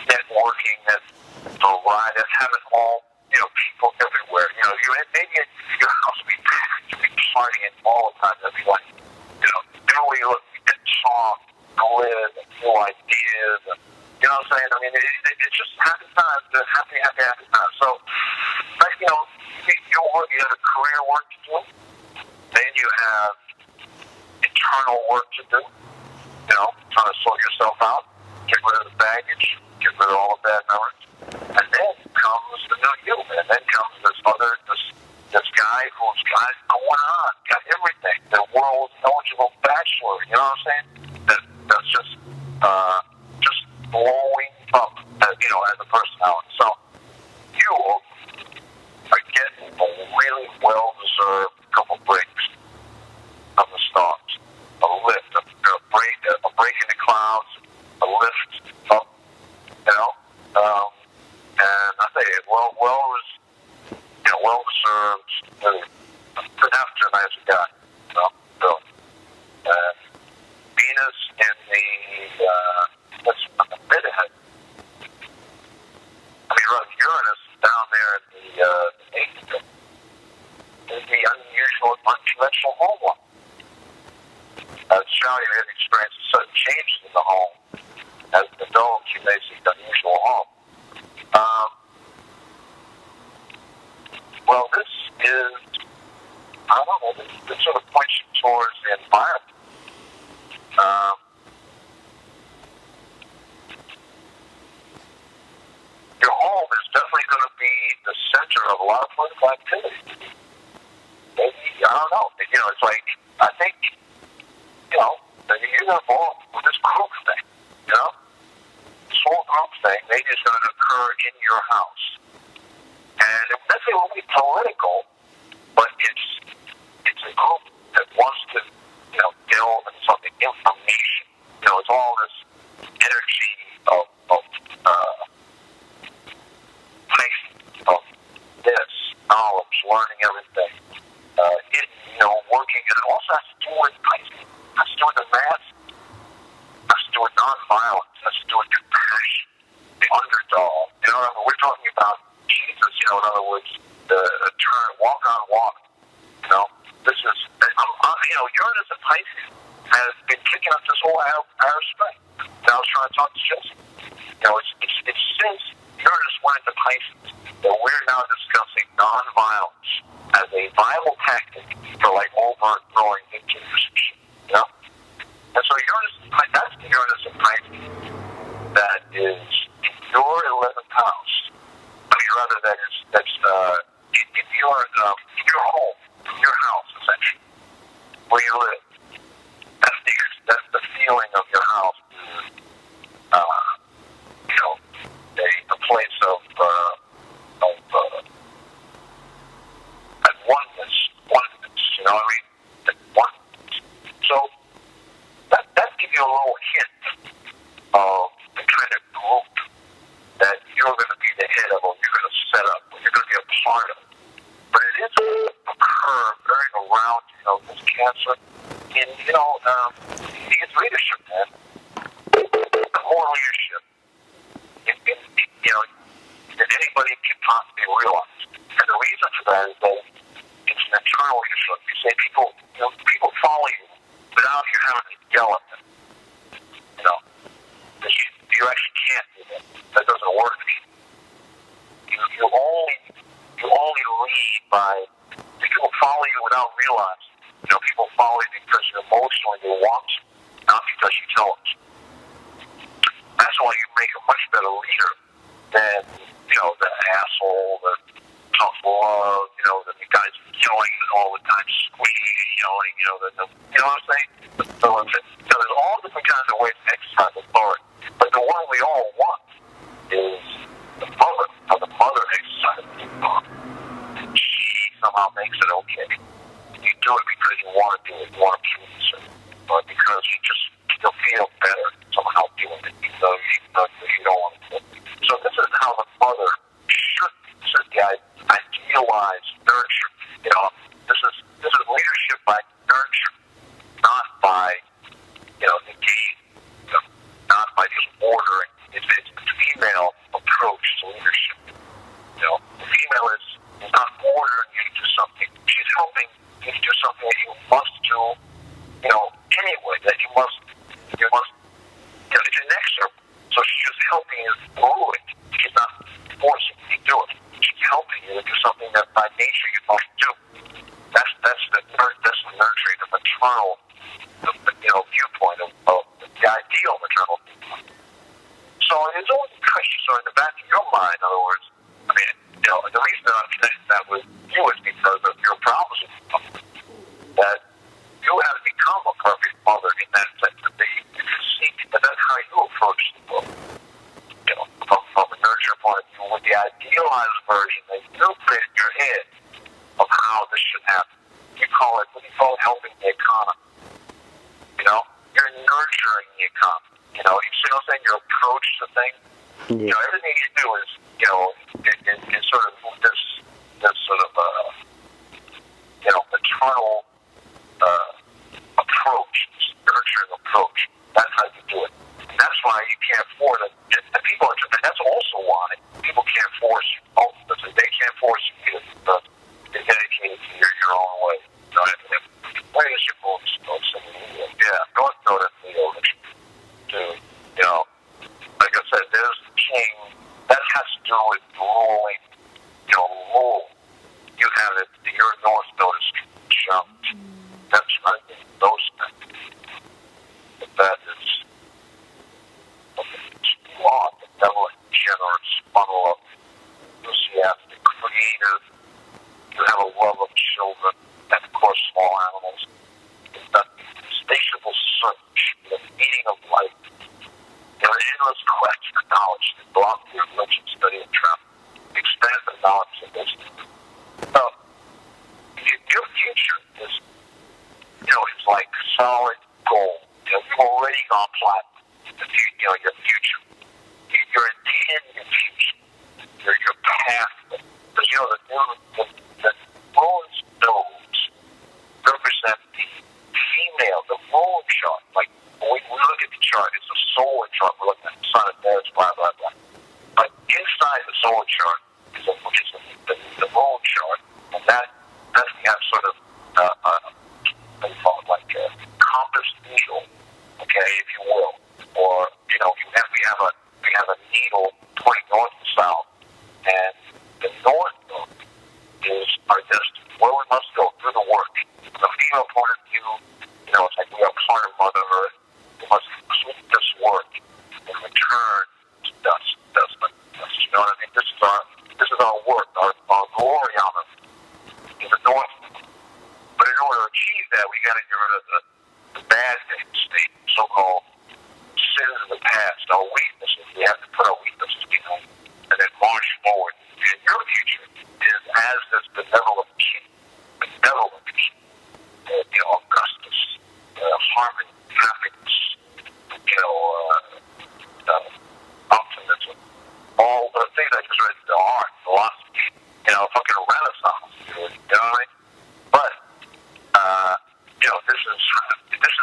networking, that's variety, that's having all people everywhere. Maybe your house will be packed, you'll be partying all the time. That'd be like, everywhere you look, you get talk, live, new ideas, and, you know what I'm saying? I mean, it's just happy times, happy times. So, like, you know, you have a career work to do, then you have internal work to do, you know, trying to sort yourself out, get rid of the baggage, get rid of all the bad memories, and then comes the new you, and then comes this guy who's got it going on, got everything, the world's eligible bachelor, you know what I'm saying? That's just blowing up, you know, as a personality. So you are getting a really well-deserved couple breaks from the stars, a lift, a break in the clouds, a lift up, you know, and I say it well-deserved. Couldn't have to a nicer guy, you know. So, Venus in the midhead. I mean, Uranus down there in the eighth is the unusual, unconventional home one. Charlie had experienced sudden changes in the home. As an adult, you may see the unusual home. Well, this is, I don't know, this sort of points you towards the environment. Your home is definitely going to be the center of a lot of political activity. Maybe, I don't know. You know, it's like, I think, you know, you're involved with this group thing, you know? This whole group thing maybe is going to occur in your house. And it definitely won't be political, but it's a group that wants to, you know, delve in something, information. You know, it's all this energy of this knowledge, learning everything, you know, working, and it also has to do with Pisces, has to do with the mass, has to do with nonviolence, has to do with compassion, the underdog. You know, we're talking about Jesus, you know, in other words, the turn, walk on water. You know, this is, you know, Uranus and Pisces has been kicking up this whole Arab Spring. And I was trying to talk to Jesse. You know, it's since Uranus went into Pisces that we're now discussing nonviolence as a viable tactic for, like, overthrowing dictatorship. You know? And so that's the Uranus and Pisces that is in your 11th house. I mean, rather, that's in your home, in your house, essentially, where you live. That's the feeling of your house. You know, a place of oneness, you know what I mean? Oneness. So that gives you a little hint of the kind of group that you're going to be the head of, or you're going to set up, or you're going to be a part of. But it is a curve very around, you know, this Cancer. And, you know, it's leadership, man. More leadership, you know, than anybody can possibly realize. And the reason for that is that it's an internal leadership. You say people follow you without you having to yell at them. You know, because you actually can't do that. That doesn't work. You only lead by people follow you without realizing. You know, people follow you because emotionally they want to, not because you tell them to. That's why you make a much better leader than, you know, the asshole, the tough love, you know, the guys yelling all the time, squeaking, yelling, you know, you know what I'm saying? So there's all different kinds of ways to exercise authority. But the one we all want is the mother, how the mother exercises authority. And she somehow makes it okay. You do it because you want to do it, you want to please her, but because you'll feel better somehow doing it, even though you don't want to do it. So this is how the mother should be. This is the idealized nurture. You know, this is leadership by nurture, not by, you know, negating, you know, not by just ordering. It's the female approach to leadership. You know, the female is not ordering you to do something. She's helping you to do something that you must do, you know, anyway, that you must You must, it's inexorable. So she's just helping you through it. She's not forcing you to do it. She's helping you to do something that by nature you must do. That's the nurturing, the maternal, viewpoint of the ideal maternal viewpoint. So it's always a question. So in the back of your mind, in other words, I mean, the reason that I'm connecting that with you is because of your problems with your mother. That you have to become a perfect mother in that sense. That you seek, but that's how you approach the book. From a nurture point of view, with the idealized version that you create in your head of how this should happen. You call it, what do you call it, helping the economy. You're nurturing the economy. You see what I'm saying? Your approach to things. Yeah. Everything you do is, is sort of this sort of, maternal approach, this nurturing approach. That's how you do it. And that's why you can't afford it. And people are, and that's also why people can't force you. Ultimately, they can't force you to dedicate to your own way. Where is your voice? Yeah, North Node and the election. Like I said, there's the king. That has to do with ruling. Rule. You have it. Your North Node is jumped. That's right. Those things. That is flawed, benevolent, generous, funnel of enthusiastic, creative. You have a love of children and, of course, small animals. That insatiable search, the meaning of life. An endless quest for knowledge that belongs to your religion, study, and travel. Expand the knowledge of this. So, your future is, it's like solid gold. You've already gone platinum. Your future. Your intent in your future. Your path. Because, the moon's nodes represent the female, the moon chart. Like, when we look at the chart, it's a solar chart. We're looking at the sun and Earth, blah, blah, blah. But inside the solar chart is the moon chart. And that we have sort of, what do you call it, like a compass needle, okay, if you will. Or, we have a needle pointing north and south. And the north node is our destiny, where we must go through the work. From a female point of view, it's like we are part of Mother Earth. We must complete this work and return to dust. You know what I mean? This is our work, our glory on it in the north. But in order to achieve that, we got to get rid of the bad things, the so-called sins of the past, our weaknesses. We have to put our weaknesses behind and then march forward. And your future is as this benevolent king, Augustus, harmony, happiness, optimism, all the things I just read, the art, philosophy, fucking Renaissance, you know what I mean? But, this is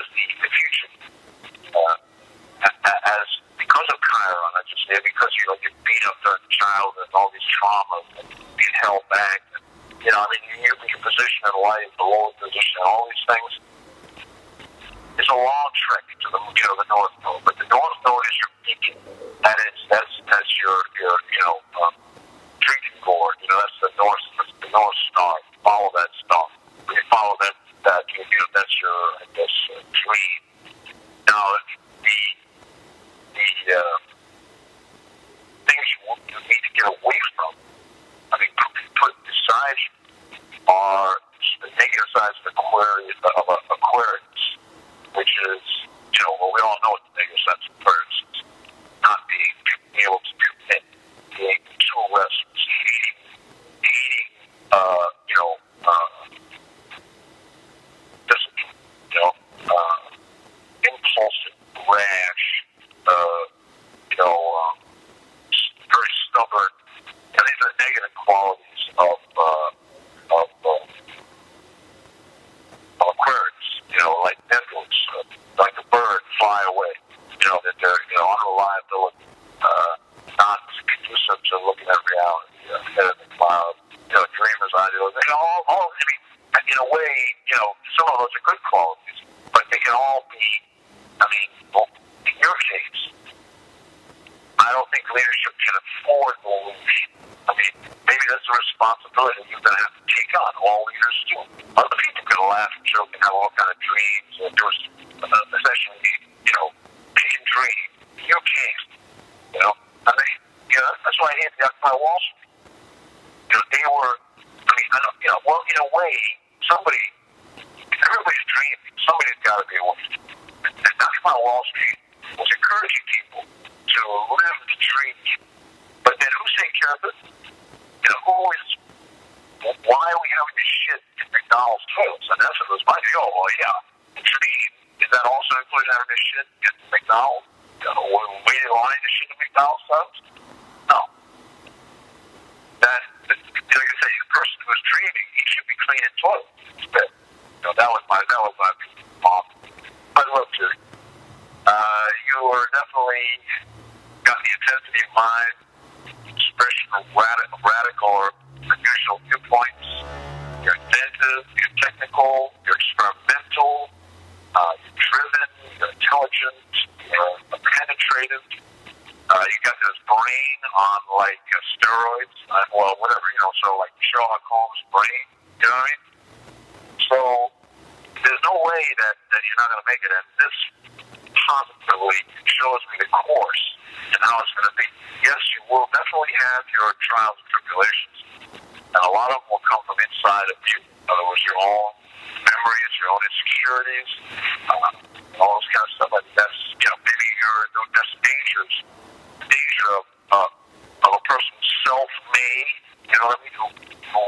the future. As because of Chiron, I just say, because you're beat up during childhood and all these traumas and being held back, your position in life, the lower position, all these things. It's a long trek to the North Node, but the North Node is your beacon. That's your drinking gourd. That's the North Star. Follow that star. When you follow that that's your dream. Now the things you need to get away from. Put beside you are the negative sides of Aquarius, which is, we all know what the negative sides of Aquarius is. Not being able to commit, being too restless, hating, discipline, impulsive, rash, very stubborn. These are negative qualities of Aquarius, like Netflix, like a bird, fly away. That they're, unreliable, not conducive to looking at reality, head in the cloud, dreamers, ideals. In a way, some of those are good qualities, but they can all be I mean, well, in your case, I don't think leadership can afford to lose. I mean, maybe that's a responsibility you're going to have to take on. All leaders do. Other people can laugh and joke and have all kind of dreams. And there was essentially, pick and dream. You can't. I mean, that's why I hate the Occupy Wall Street. They were. I mean, I don't. Well, in a way, everybody's dreaming. Somebody's got to be away. And Occupy Wall Street was encouraging people to live the dream. But then who's taking care of it? Why are we having this shit in McDonald's toilets? And that's what it was my deal. Well, yeah, the dream, is that also including having this shit in McDonald's? Waiting in line to shit in McDonald's toilets? No. Like I say, the person who's dreaming, he should be cleaning toilets instead. That was my mom. But look, dude, you are definitely got the intensity of mind, expression of radical or unusual viewpoints. You're inventive, you're technical, you're experimental, you're driven, you're intelligent, you're penetrative. You got this brain on like steroids, whatever, so like Sherlock Holmes' brain, you know what I mean? So there's no way that you're not going to make it, and this positively shows me the course and how it's going to be. Yes, you will definitely have your trials and tribulations, and a lot of them will come from inside of you. In other words, your own memories, your own insecurities, all this kind of stuff. Like that's, maybe that's danger of a person self-made, who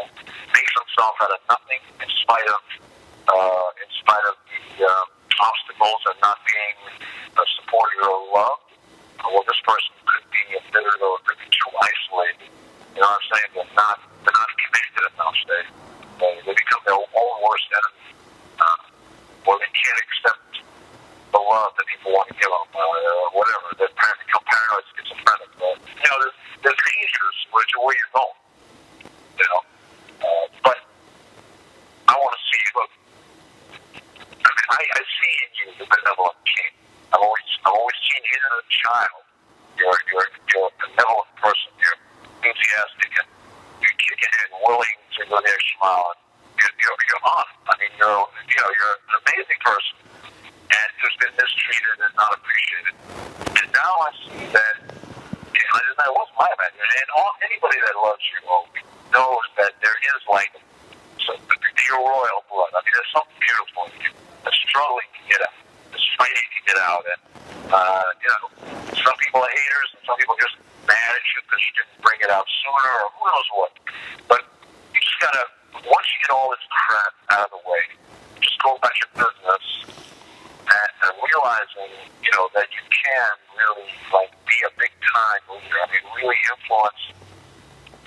makes himself out of nothing in spite of the obstacles and not being supported or loved. Well, this person could be embittered or could be too isolated. You know what I'm saying? They're not connected enough. They become their own worst enemy. Or they can't accept the love that people want to give them, whatever. They become paranoid, schizophrenic. There's dangers where you're going. But I want to see you. Look, I see in you the benevolent king. I've always seen you as a child. You're a benevolent person. You're enthusiastic and you're kicking in, willing to go the extra mile. You're on. I mean, you're an amazing person, and who's been mistreated and not appreciated. And now I see that. That was my opinion. And anybody that loves you knows that there is like your royal blood. I mean, there's something beautiful in you. The struggling to get out, the fighting to get out, and some people are haters, and some people just mad at you because you didn't bring it out sooner, or who knows what. But you just gotta, once you get all this crap out of the way, just go about your business and realizing, that you can really be a big time leader. I mean, really influence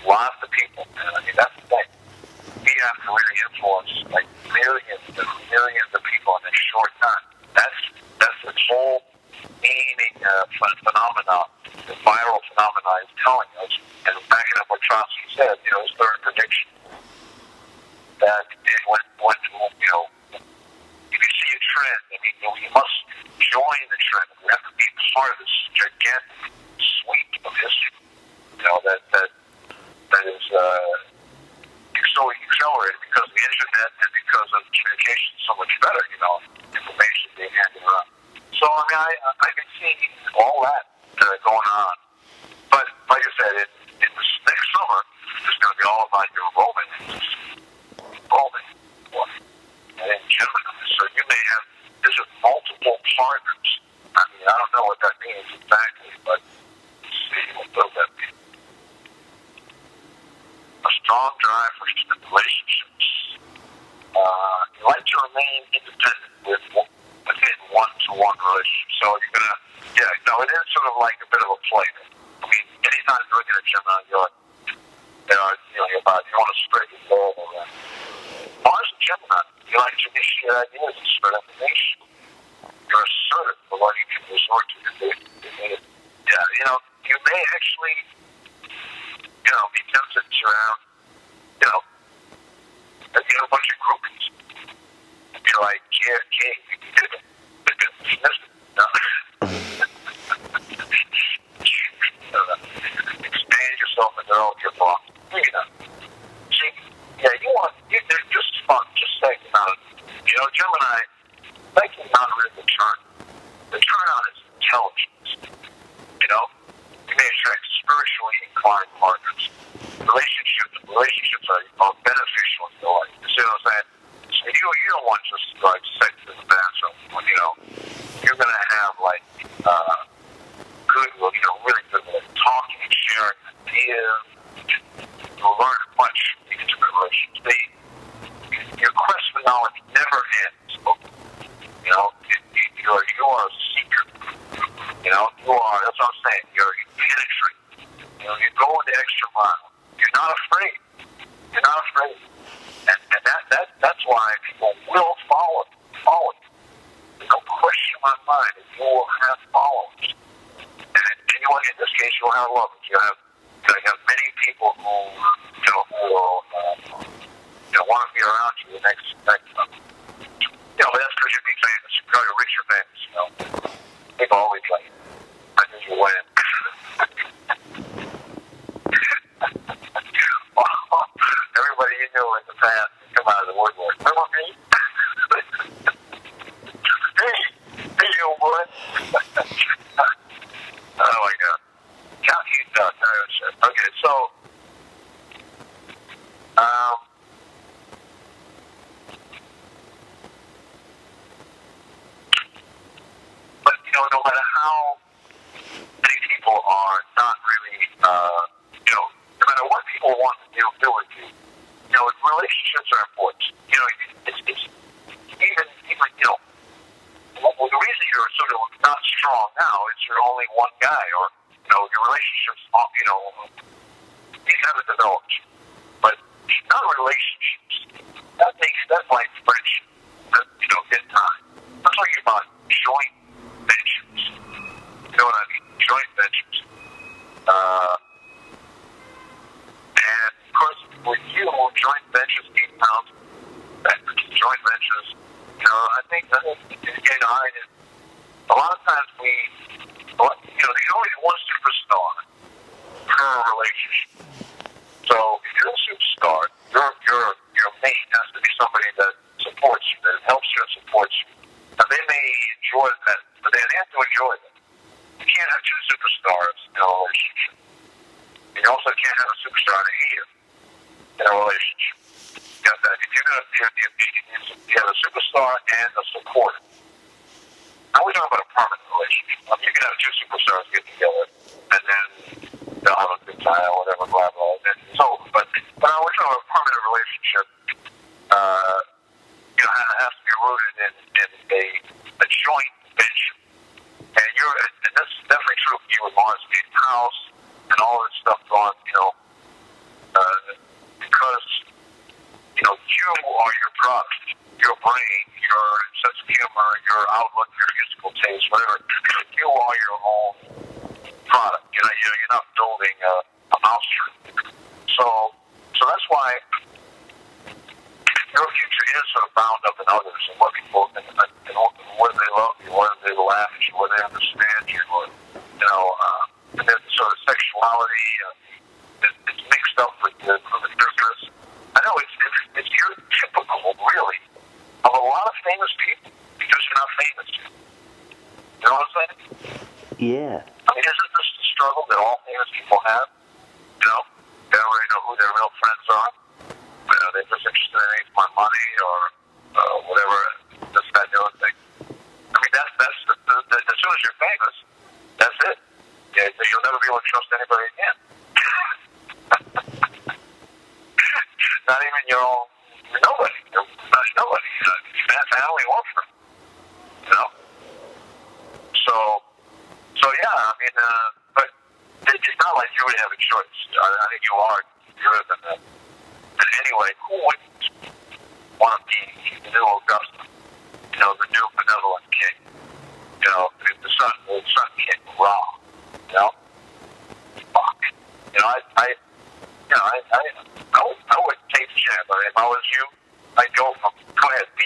lots of people. And I mean, that's the thing. We have to really influence millions and millions of people in a short time. That's the whole meaning phenomenon, the viral phenomenon is telling us. And backing up what Trotsky said, his third prediction, that when if you see a trend, I mean, you must join the trend. We have to be part of this gigantic sweep of history. That is so accelerated because of the internet and because of communication so much better. Information being handed around. So I mean, I can see all that going on. But like I said, in this next summer, it's going to be all about your romance. And in Gemini, so you may have multiple partners. I mean, I don't know what that means exactly, but let's see what that means. A strong drive for relationships. You like to remain independent within one-to-one relationship. So you're gonna, it is sort of like a bit of a play. I mean, anytime you're looking at Gemini, you're like, you want to spread your love around. Mars and Gemini, you like to initiate ideas and spread information. You're assertive for what you can resort to. You may actually, be tempted to have, a bunch of groupies. And be like, yeah, you can do it. But dismiss it. you don't want just like sex in the bathroom. You know, you're gonna have like good, really good talking, sharing ideas. You'll learn much in intimate relationships. Your quest for knowledge never ends. You know, you are a seeker. You know, that's what I'm saying. You penetrate. You know, you go the extra mile. You're not afraid. You're not afraid. And that's why people will follow you. There's no question in my mind that you will have followers. And in this case, you'll have lovers. You'll have many people who will want to be around you the next month. But that's because you're being famous. You're probably rich or famous, People always like, I knew you win. Everybody you knew in the past come out of the woodwork. Remember me? hey, old boy. Oh my God. County duck. Okay, so, but no matter how many people are not really, no matter what people want to do with you, relationships are important. It's even well, the reason you're sort of not strong now is you're only one guy, or your relationships, these haven't developed. But not relationships. That's like friendship. In time. I'm talking about joint ventures. You know what I mean? Joint ventures. And of course, with you, joint ventures need pounds. Joint ventures. I think a lot of times there's only one superstar per relationship. So if you're a superstar, your mate has to be somebody that supports you, that helps you and supports you. Now they may enjoy that, but they have to enjoy that. You can't have two superstars in a relationship. And you also can't have a superstar and a hater in a relationship. You have that. If you're going to you have a superstar and a supporter. Now we're talking about a permanent relationship. You can have two superstars get together and then they'll have a good time or whatever, blah blah. And so, but we're talking about a permanent relationship. Has to be rooted in a joint venture. And that's definitely true for you with Mars being house and all this stuff going. Because you are your product, your brain, your sense of humor, your outlook, your musical taste, whatever. You are your own product. You're not building a mousetrap. So that's why your future is sort of bound up in others and what people and whether they love you, whether they laugh at you, whether they understand you, or and then sort of sexuality it's mixed up with the business. I know it's your typical, really, of a lot of famous people because you're not famous. You know what I'm saying? Yeah. I mean, isn't this the struggle that all famous people have? They don't really know who their real friends are. They're just interested in my money or whatever, this, that, the other thing. I mean, that's as soon as you're famous, that's it. Yeah, you'll never be able to trust anybody again. Not even your own nobody. Nobody. Family or friend. So yeah, I mean, but it's not like you would have a choice. I think you are driven. And anyway, who wouldn't want to be the new Augustus? The new benevolent king. The sun king, Ra. Fuck. I would take the chance. I mean, if I was you, I'd go ahead, be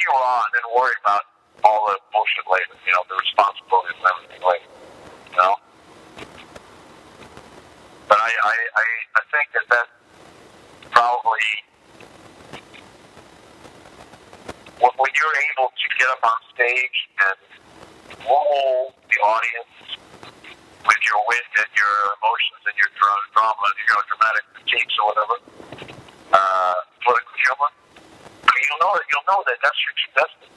Ra and then worry about all the bullshit later, the responsibilities and everything later, But I think that probably, when you're able to get up on stage and rule the audience with your wit and your emotions and your drama and your dramatic critiques or whatever, politically that's your destiny.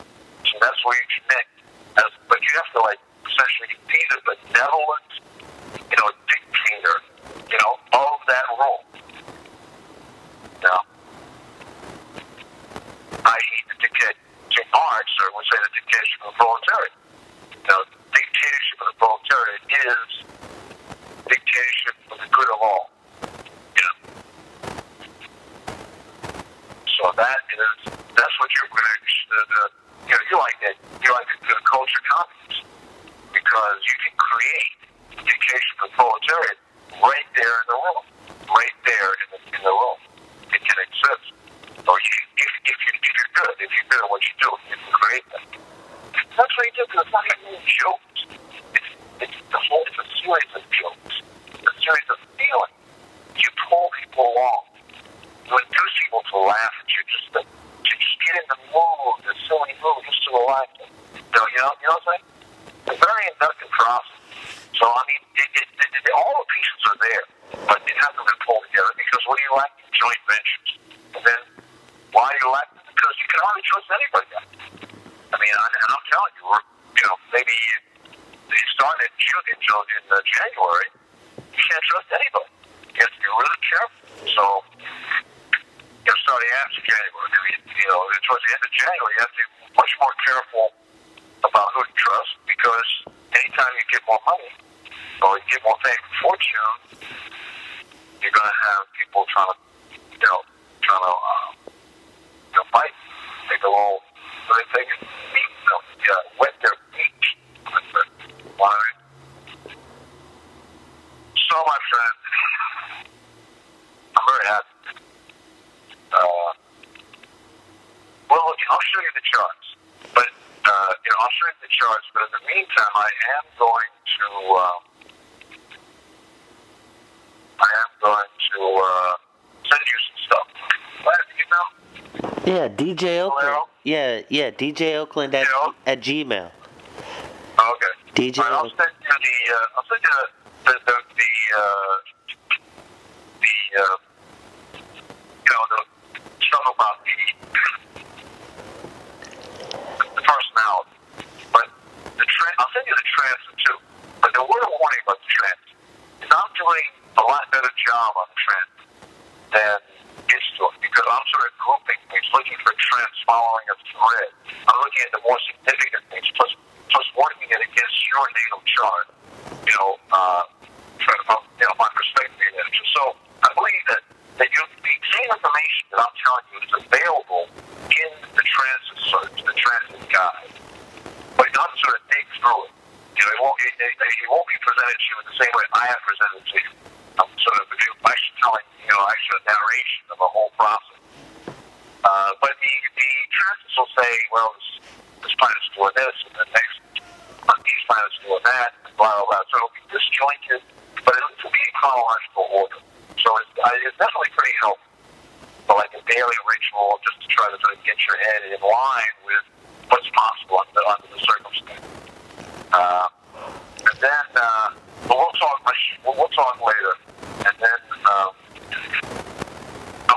So that's where you connect. But you have to essentially be the benevolent, dictator, of that role. Now, i.e., the dictatorship in Marx, or would say the dictatorship of the proletariat. Now, dictatorship of the proletariat is dictatorship for the good of all. So that's what you're going to, you like that. You like the culture copies because you can create dictation for the proletariat right there in the room, right there in the room. It can exist. Or if you're good at what you do, you can create that. That's what he did. It's not even jokes. It's a series of jokes, a series of feelings. You pull people along. You induce people to laugh at you, just to get in the mood, the silly mood, just to relax. You know what I'm saying? It's a very inductive process. So, I mean, all the pieces are there, but it hasn't been pulled together because what do you lack? Joint ventures. And then, why do you lack? Because you can hardly trust anybody. I mean, and I'm telling you, maybe you start in January, you can't trust anybody. You have to be really careful. So, starting after January, towards the end of January, you have to be much more careful about who to trust because anytime you get more money or you get more fame and fortune, you're going to have people trying to fight. Take a little, wet their feet. So, my friend, I'm very happy. Well, I'll show you the charts. But, I'll show you the charts. But in the meantime, I am going to send you some stuff. What, email? Yeah, DJ Oakland. Hello? Yeah, DJ Oakland at Gmail. Okay. DJ. Right, I'll send you the stuff about the personality. But I'll send you the transit too. But the word of warning about the transit is I'm doing a lot better job on the transit than it's doing because I'm sort of grouping things, looking for trends, following a thread. I'm looking at the more significant things, plus working it against your natal chart. From my perspective. So I believe that the same information that I'm telling you is available in the transit search, the transit guide. But you have to sort of dig through it. It won't be presented to you in the same way I have presented it to you. I'm sort of actually telling a narration of a whole process. But the transits will say, well, this planet's doing this, and the next these planets doing that, and blah, blah, blah. So it'll be disjointed, but it'll be in chronological order. So it's definitely pretty helpful for like a daily ritual just to try to sort of get your head in line with what's possible under the circumstance. And then we'll talk later. And then I'm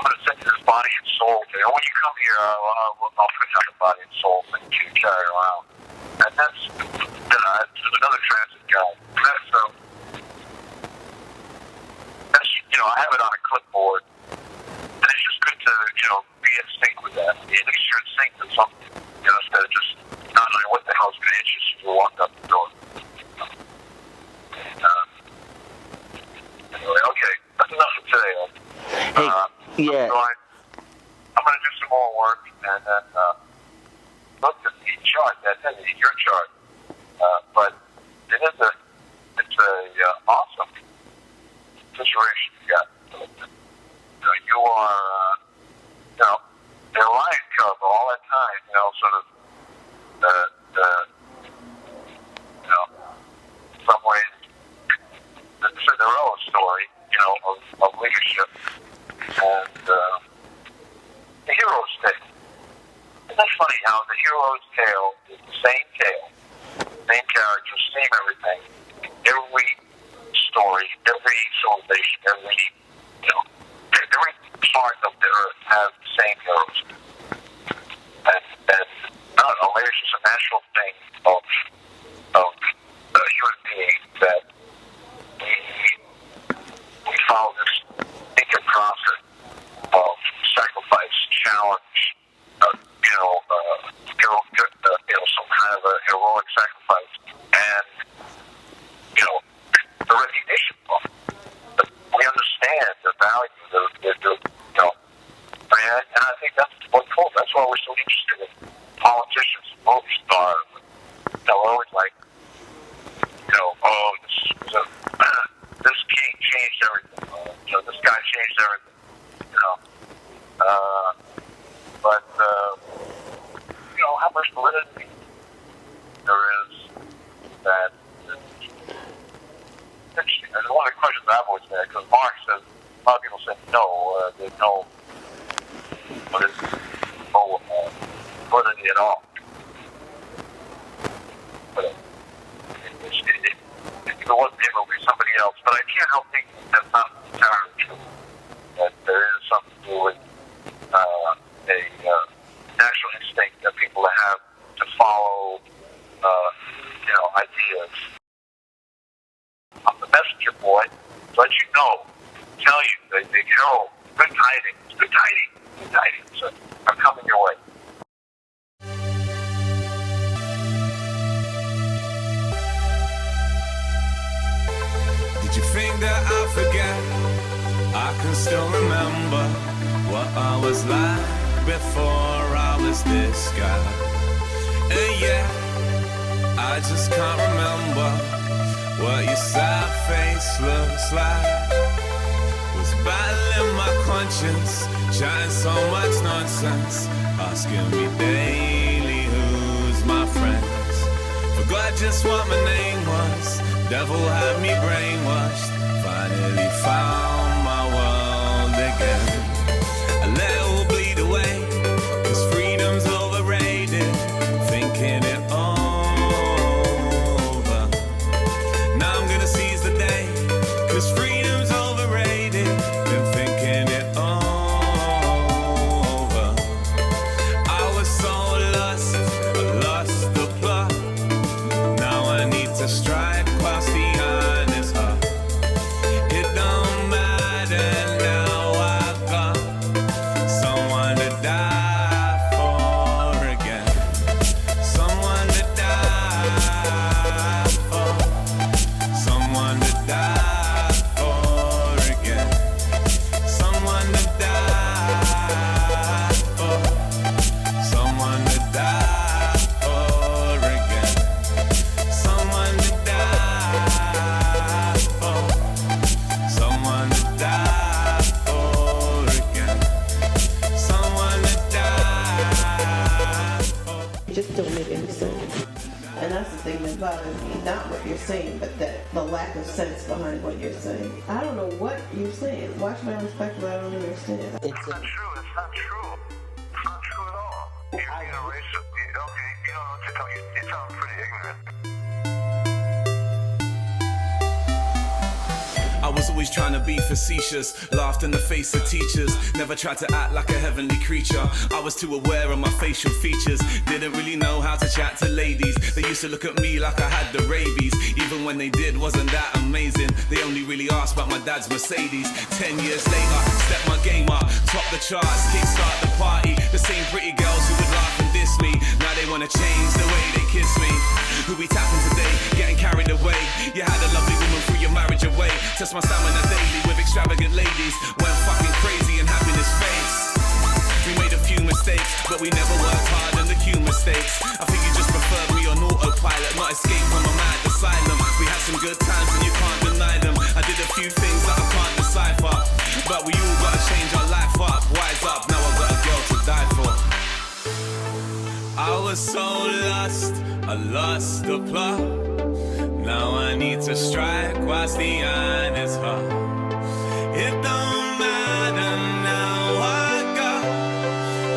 going to send you this body and soul thing. And when you come here, I'll print out the body and soul thing to carry around. And that's another transit guide. I have it on a clipboard, and it's just good to be in sync with that. At least you're in sync with something, instead of just not knowing what the hell's going to interest you to walk up the door. Anyway, okay, that's enough for today. Yeah. I'm going to do some more work, and then look at the chart. That's your chart, but it's a awesome situation you got. You are, in a lion cub all that time, sort of, in some ways, the Cinderella story, of leadership and the hero's tale. Isn't that funny how the hero's tale is the same tale, same characters, same everything, every story, every civilization, every part of the earth has the same heroes. And natural thing of human beings that we follow this ancient process of sacrifice, challenge, some kind of a heroic sacrifice, and the recognition of it. We understand the value, and I think that's what's cool. That's why we're so interested in politicians, movie stars. We're always like, this king changed everything. This guy changed everything. But how much validity there is that interesting. And one of the questions I've always had, because Mark says, a lot of people say no, there's no validity at all. But if it wasn't him, it would be somebody else. But I can't help thinking that's not entirely true. That there is something to do with a natural instinct that people have to follow, ideas. I'm the messenger boy to let you know, tell you, they herald good tidings, good tidings, good tidings are coming your way. Did you think that I forget? I can still remember what I was like before I was this guy. And yeah, I just can't remember what your sad face looks like. Was battling my conscience, chatting so much nonsense, asking me daily who's my friends. Forgot just what my name was, devil had me brainwashed. Finally found my world again. I let it all bleed away, 'cause freedom's overrated, thinking it over. Now I'm gonna seize the day, 'cause freedom's overrated, been thinking it over. I was so lost, I lost the plot. Now I need to strike past the honest heart. It don't matter now, I got someone to die for again. Someone to die for. Someone to die for again. Someone to die for. Someone to die for again. Someone to die for. Someone to die for again. Someone to die for. It just don't make any sense. And that's the thing that bothers me. Not what you're saying, but that the lack of sense behind what you're saying. I don't know what you're saying. Watch my respect, but I don't understand. It's not true. It's not true. It's not true at all. You're being a racist. Okay, you don't know what to tell you. You sound pretty ignorant. I was always trying to be facetious, laughed in the face of teachers, never tried to act like a heavenly creature. I was too aware of my facial features, didn't really know how to chat to ladies. They used to look at me like I had the rabies, even when they did, wasn't that amazing. They only really asked about my dad's Mercedes. 10 years later, stepped my game up, top the charts, kickstart the party. The same pretty girls who would laugh and diss me, now they wanna change the way they kiss me. Who we tapping today, getting carried away. You had a lovely woman through your marriage away. Test my stamina daily with extravagant ladies. Went fucking crazy and happiness fades. We made a few mistakes, but we never worked hard on the cue mistakes. I think you just preferred me on autopilot, not escape from a mad asylum. We had some good times and you can't deny them. I did a few things that I can't decipher, but we all gotta change our life up. Wise up, now I've got a girl to die for. I was so lost, I lost the plot. Now I need to strike whilst the iron is hot. It don't matter now, I got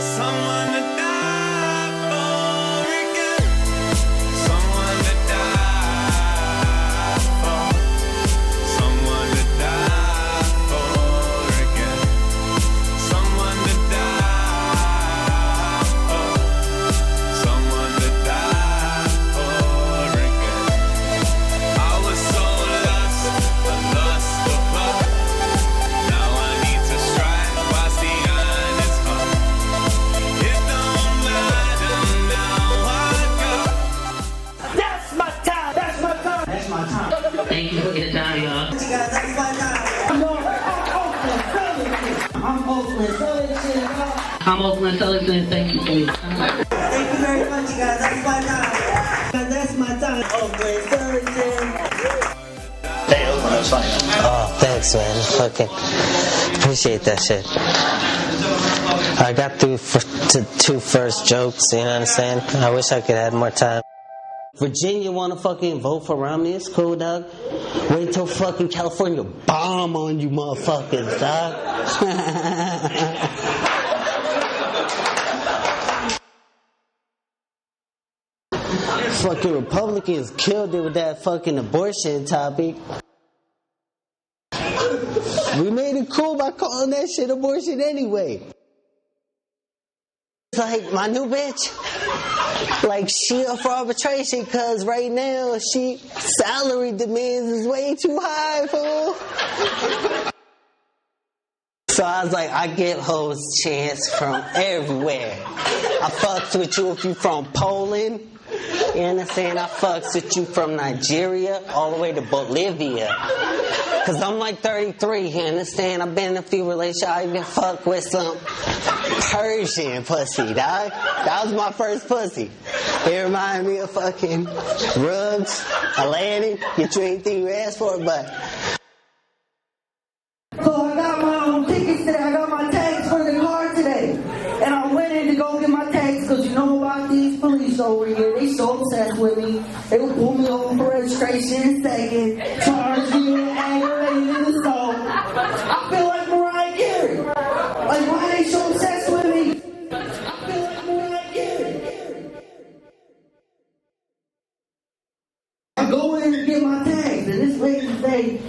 someone to die for again. Someone to die for. Someone to die for again. Someone to die for. Someone to die. I'm Oakland Ellison. Thank you for your time. Thank you very much, you guys. That's my time. And that's my time. Oakland Ellison. Hey, Oakland, that was funny, man. Oh, thanks, man. Fucking appreciate that shit. I got through to 2 first jokes, you know what I'm saying? I wish I could add more time. Virginia wanna fucking vote for Romney? It's cool, dog. Wait till fucking California bomb on you motherfuckers, dog. Fucking Republicans killed it with that fucking abortion topic. We made it cool by calling that shit abortion anyway. It's like my new bitch, like she up for arbitration because right now she salary demands is way too high, fool. So I was like, I get hoes chance from everywhere. I fucks with you if you from Poland. You understand? I fucks with you from Nigeria all the way to Bolivia. Cause I'm like 33, you understand? I've been in a few relationships. I even fucked with some Persian pussy, dog. That was my first pussy. It reminded me of fucking Rugs, Aladdin. Get you anything you asked for, but. So I got my tickets today. I got my tags for the car today. And I went in to go get my tags because you know about these police over here. They so obsessed with me. They will pull me over for registration in a second, charge me with aggravated assault. I feel like Mariah Carey. Like, why are they so obsessed with me? I feel like Mariah Carey. I go in to get my tags, and this lady say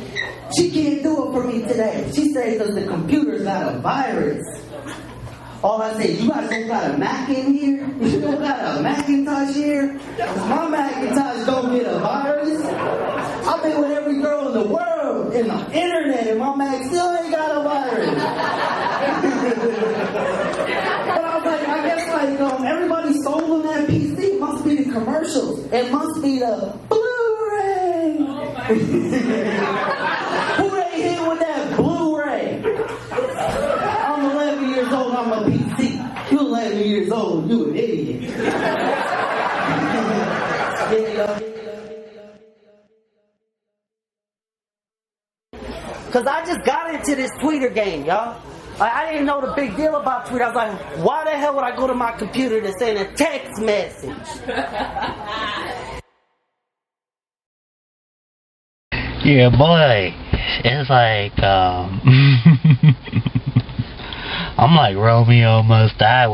she can't do it for me today. She says because the computer's got a virus. All I say, you guys don't got a Mac in here? You don't got a Macintosh here? My Macintosh don't get a virus. I've been with every girl in the world, in the internet, and my Mac still ain't got a virus. But I was like, I guess everybody sold them that PC. It must be the commercials. It must be the Blu-ray. Who they hit with that Blu-ray? I'm 11 years old, I'm a PC. You 11 years old, you an idiot. Cause I just got into this Twitter game, y'all. I didn't know the big deal about Twitter. I was like, why the hell would I go to my computer to send a text message? Yeah, boy. It's like, I'm like Romeo Must Die.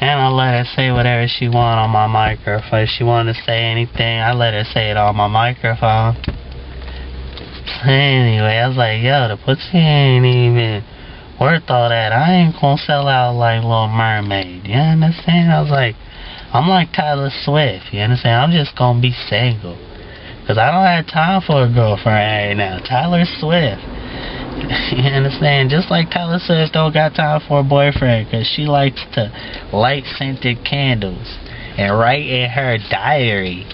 And I let her say whatever she want on my microphone. If she wanted to say anything, I let her say it on my microphone. Anyway, I was like, yo, the pussy ain't even worth all that. I ain't gonna sell out like Little Mermaid. You understand? I was like, I'm like Tyler Swift. You understand? I'm just gonna be single. Cause I don't have time for a girlfriend right now. Tyler Swift. You understand? Just like Tyler Swift don't got time for a boyfriend. Cause she likes to light scented candles and write in her diary.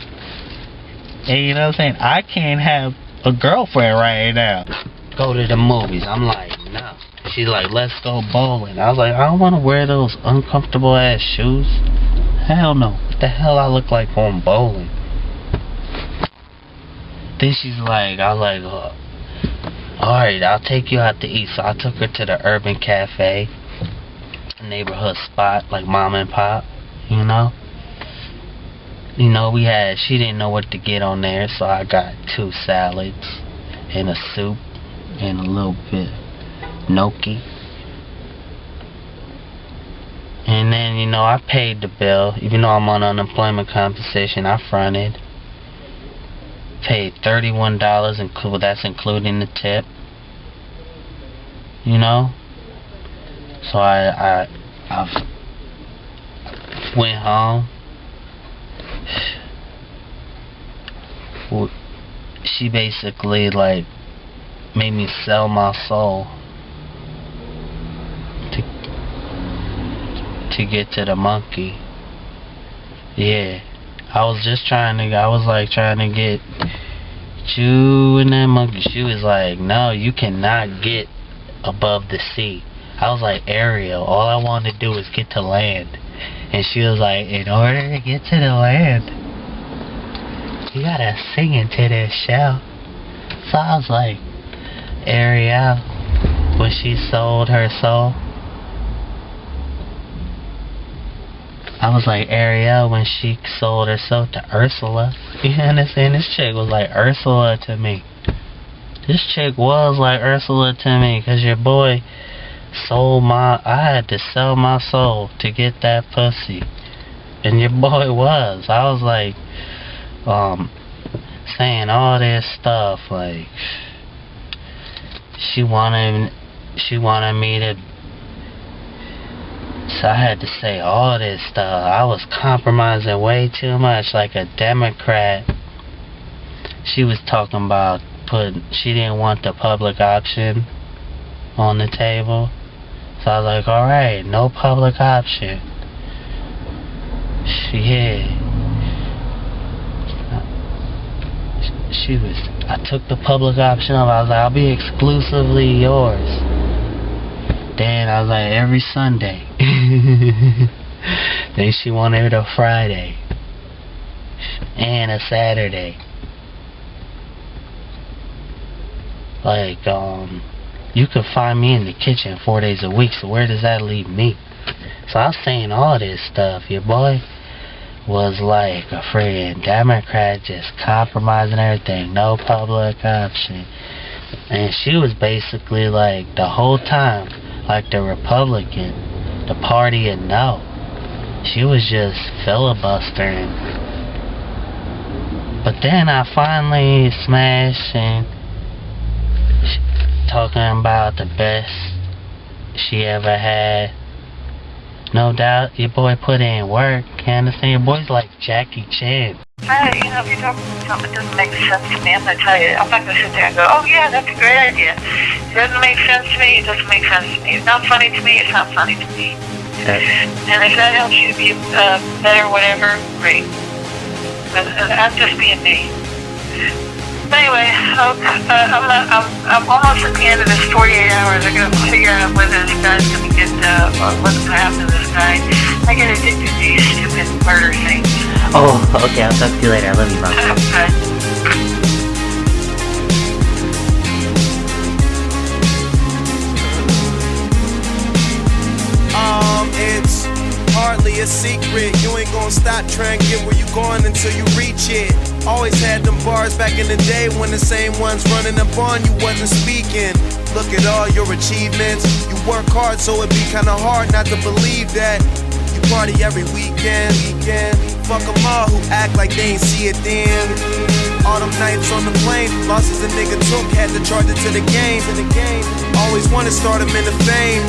And you know what I'm saying? I can't have a girlfriend right now. Go to the movies. I'm like, no. She's like, let's go bowling. I was like, I don't want to wear those uncomfortable ass shoes. Hell no. What the hell I look like going bowling? Then she's like, I was like, alright, I'll take you out to eat. So I took her to the Urban Cafe, a neighborhood spot, like mom and pop, you know. You know, she didn't know what to get on there, so I got 2 salads and a soup and a little bit gnocchi. And then, you know, I paid the bill. Even though I'm on unemployment compensation, I fronted. Paid $31, that's including the tip. You know? So I went home. She basically like made me sell my soul to get to the monkey. Yeah, I was trying to get you and that monkey. She was like, no, you cannot get above the sea. I was like, Ariel, all I wanted to do was get to land. And she was like, in order to get to the land, you gotta sing into this show. So I was like, Ariel, when she sold her soul. I was like, Ariel, when she sold her soul to Ursula. You understand? This chick was like Ursula to me. This chick was like Ursula to me, cause your boy sold I had to sell my soul to get that pussy. And your boy was. I was like, saying all this stuff, like, she wanted me to, so I had to say all this stuff. I was compromising way too much, like a Democrat. She was talking about she didn't want the public option on the table. So I was like, alright, no public option. I took the public option up. I was like, I'll be exclusively yours. Then I was like, every Sunday. Then she wanted a Friday. And a Saturday. Like, you could find me in the kitchen 4 days a week, so where does that leave me? So I was saying all this stuff. Your boy was like a friggin' Democrat, just compromising everything, no public option. And she was basically like, the whole time, like the Republican, the party of no. She was just filibustering. But then I finally smashed and talking about the best she ever had. No doubt, your boy put in work. You understand? Your boy's like Jackie Chan. If you're talking about something that doesn't make sense to me, I'm going to tell you. I'm not going to sit there and go, oh yeah, that's a great idea. It doesn't make sense to me, it doesn't make sense to me. It's not funny to me, it's not funny to me. And if that helps you to be better, whatever, great. But I'm just being me. But anyway, I'm almost at the end of this 48 hours. I'm going to figure out whether this guy's going to get, what's going to happen to this guy. I get addicted to these stupid murder things. Oh, okay, I'll talk to you later. I love you, Mom. Okay. It's hardly a secret. You ain't gonna stop trying to get where you going until you reach it. Always had them bars back in the day when the same ones running up on you wasn't speaking. Look at all your achievements. You work hard, so it be kinda hard not to believe that. You party every weekend. Fuck them all who act like they ain't see it then. All them nights on the plane, losses a nigga took, had to charge it to the game. Always wanna start them in the fame.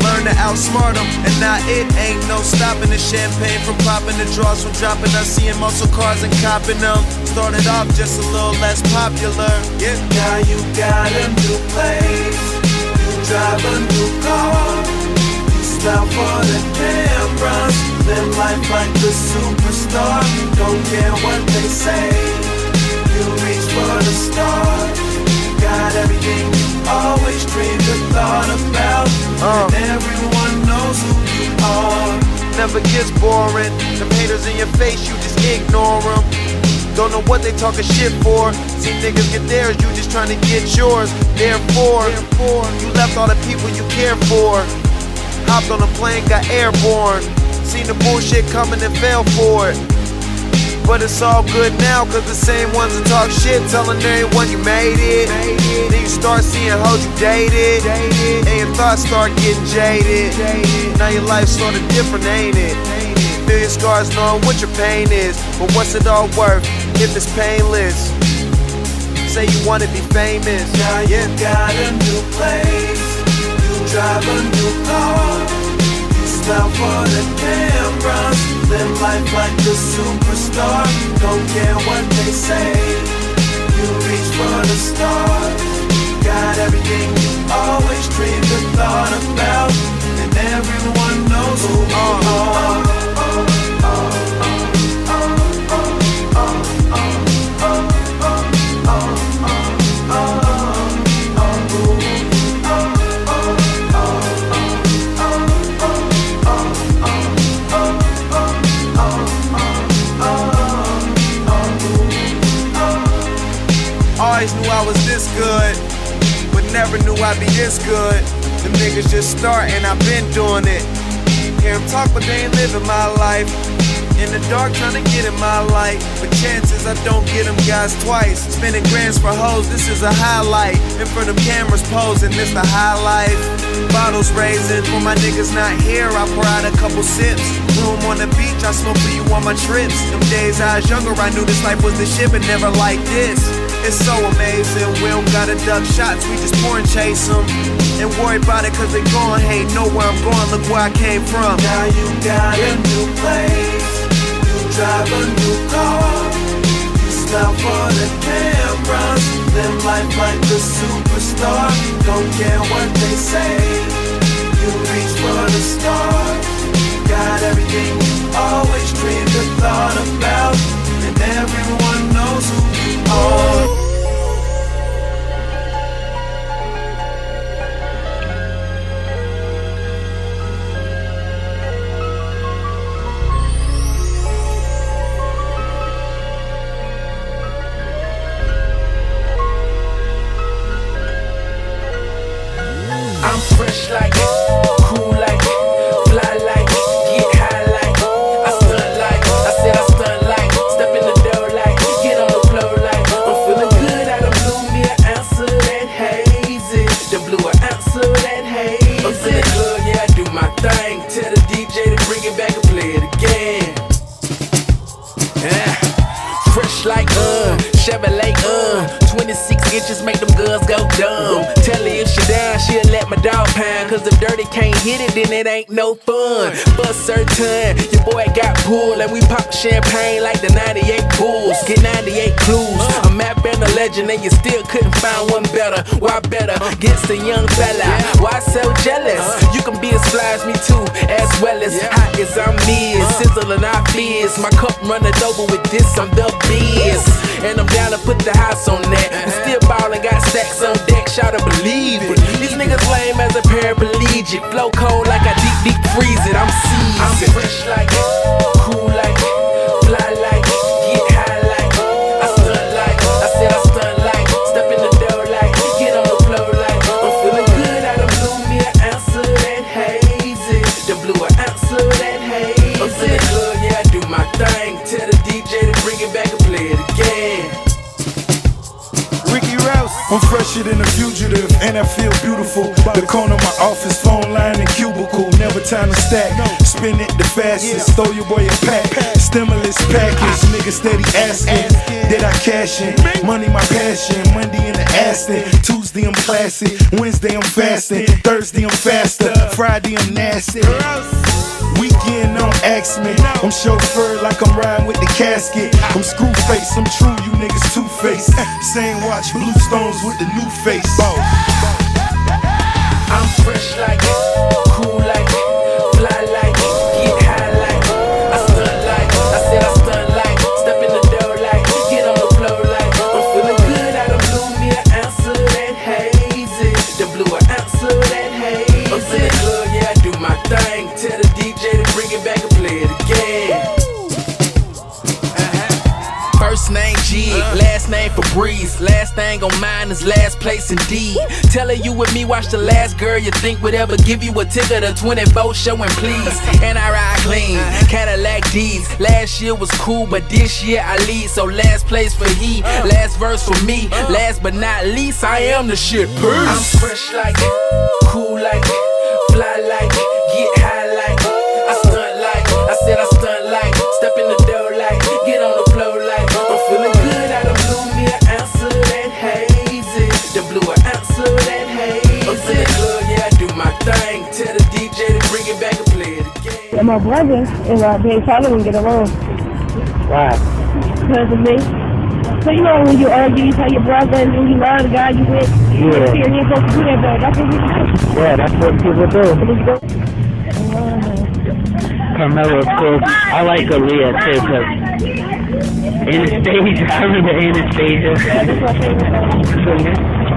Learn to outsmart them, and now it ain't no stopping the champagne from popping, the draws from dropping. I seeing muscle cars and copping them. Started off just a little less popular. Yeah. Now you got a new place, you drive a new car, you stop for the cameras, live life like the superstar. Don't care what they say, you reach for the stars. Got everything you always dreamed or thought about, and everyone knows who you are. Never gets boring. The haters in your face, you just ignore them. Don't know what they talking shit for. See niggas get theirs, you just trying to get yours. Therefore, you left all the people you care for. Hopped on a plane, got airborne. Seen the bullshit coming and fell for it. But it's all good now, cause the same ones that talk shit telling everyone you made it. Then you start seeing hoes you dated, and your thoughts start getting jaded. Now your life's sorta different, ain't it? Feel your scars knowing what your pain is, but what's it all worth if it's painless? Say you wanna be famous. Now you got a new place, you drive a new car, you stop for the cameras, live life like a superstar. Don't care what they say, you reach for the stars. Got everything you always dreamed and thought about, and everyone knows who you are. I be this good. Them niggas just starting, I've been doing it. Hear them talk, but they ain't living my life. In the dark, trying to get in my light. But chances I don't get them guys twice. Spending grands for hoes, this is a highlight. In front of cameras posing, this the highlight. Bottles raising, for my niggas not here, I pour out a couple sips. Room on the beach, I smoke for you on my trips. Them days I was younger, I knew this life was the shit, but never like this. It's so amazing, we don't gotta duck shots, we just pour and chase them. And worry about it cause they gon' hate, know where I'm going, look where I came from. Now you got a new place, you drive a new car, you smile for the cameras, live life like a superstar. Don't care what they say, you reach for the stars. Got everything you always dreamed or thought about, and everyone knows who you are. I'm fresh like it, cool like it, fly like it, get high like it, I stunt like it, I said I stunt like it, step in the door like it, get on the floor like it, I'm feeling good, I done blew me an ounce of that hazy, done blew an ounce of that hazy, I'm in the club, yeah I do my thing, tell the DJ to bring it back and play it again, fresh like Chevrolet 26 inches make them girls go dumb. Tell her if she down, she'll let my dog pound. Cause if Dirty can't hit it, then it ain't no fun. For certain, your boy got pulled, and we pop champagne like the 98 Bulls. Get 98 clues. A map and a legend, and you still couldn't find one better. Why better? Gets the young fella. Why so jealous? You can be as fly as me too, as well as hot as I'm is. Sizzling our fears. My cup running over with this, I'm the biz. And I'm down to put the house on that. We still ballin', got stacks on deck, shout to believe it. These niggas lame as a paraplegic. Flow cold like I deep freeze it, I'm seasoned. I'm fresh like it, cool like it, fly like it, get high like it, I stunt like it, I said I stunt like it, step in the door like it, get on the floor like it, I'm feeling good, I done blew me an ounce of that hazy, done blew an ounce of that hazy, I'm in the club, yeah I do my thing, tell the DJ to bring it back and play it again. I'm fresher than a fugitive, and I feel beautiful. The corner of my office, phone line and cubicle. Never time to stack, spin it the fastest. Throw your boy a pack, stimulus package. Niggas steady asking, did I cash in? Money my passion, Monday in the Aston. Tuesday I'm classy, Wednesday I'm fasting, Thursday I'm faster, Friday I'm nasty. Weekend don't ask me, I'm chauffeur like I'm riding with the casket. I'm screw face, I'm true, you niggas two-faced. Same watch, blue stones with the new face. I'm fresh like it, cool like it, fly like it, get high like it, I stunt like it, I said I stunt like it, step in the door like it, get on the floor like it, I'm feeling good, I done blew me an ounce of that hazy, done blew an ounce of that hazy, I'm in the club, yeah I do my thing, tell the DJ to bring it back and play it again. First name G, last name Febreze. Last thing on mine is last place indeed. Telling you with me, watch the last girl you think would ever give you a ticket to 24 showing please. And I ride clean, Cadillac D's. Last year was cool, but this year I lead. So last place for he, last verse for me. Last but not least, I am the shit. Peace. I'm fresh like it, cool like it, fly like it, get high like it, I stunt like it, I said I stunt like it, step in the door like it, get on the floor like it, I'm feeling good, I done blew me an ounce of that hazy, done blew an ounce of that hazy, I'm in the club, yeah I do my thing, tell the DJ to bring it back and play it again. And my brother and they probably wouldn't get along. Why? Because of me. So you know when you argue, you tell your brother and then you love the guy you with. Yeah. You're not supposed to do that, but that's what we do. Yeah, that's what people do. Carmela's cool. I like Aaliyah too, cause Anastasia, I remember Anastasia. Yeah, that's my favorite song.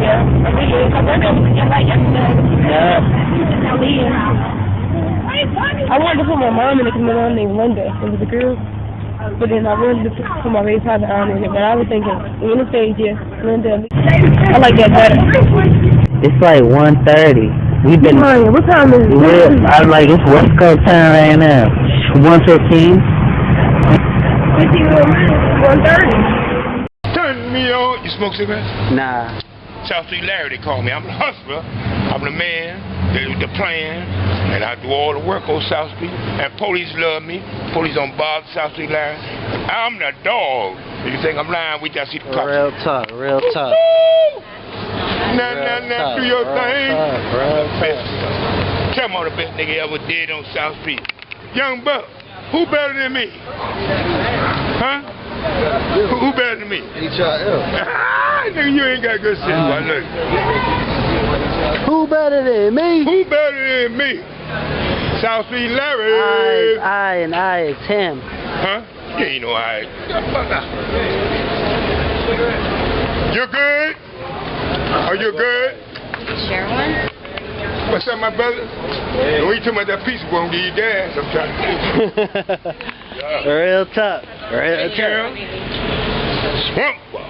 Yeah, Aaliyah. My brother was like yesterday. Yeah. Aaliyah. I wanted to put my mom in the committee on named Linda. It was a girl. But then I wanted to put my baby father on in it. But I was thinking, Anastasia, Linda. I like that better. It's like 1:30. We've been. What time is it? I'm like, it's West Coast time right now. 1:15. 1:30. Turn me on. You smoke cigarettes? Nah. South Street Larry, they call me. I'm the hustler. I'm the man, the plan, and I do all the work on South Street. And police love me. Police don't bother South Street Larry. I'm the dog. If you think I'm lying, we just see the cops. Real talk, real talk. Nah, do your thing. Tell me the best nigga ever did on South Street. Young Buck, who better than me? Huh? Who better than me? Nigga, you ain't got good sense, boy. Look. Who better than me? Who better than me? South Street Larry. I is him. Huh? You ain't no I. You good? Are you good? Share one? What's up, my brother? Don't eat too much of that pizza, boy. I'm gonna eat gas. I'm trying to. Real tough. Real tough. Swamp walk.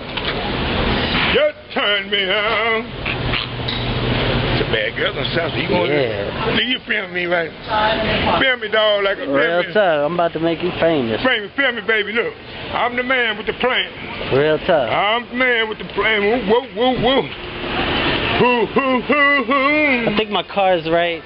Just turn me on. It's a bad girl on South Street. You gonna you film me, right? Film me, dog, like a real tough. I'm about to make you famous. Film me, baby. Look, I'm the man with the plan. Real tough. I'm the man with the plan. Whoa, whoa, whoa. Hoo, hoo, hoo, hoo. I think my car's right.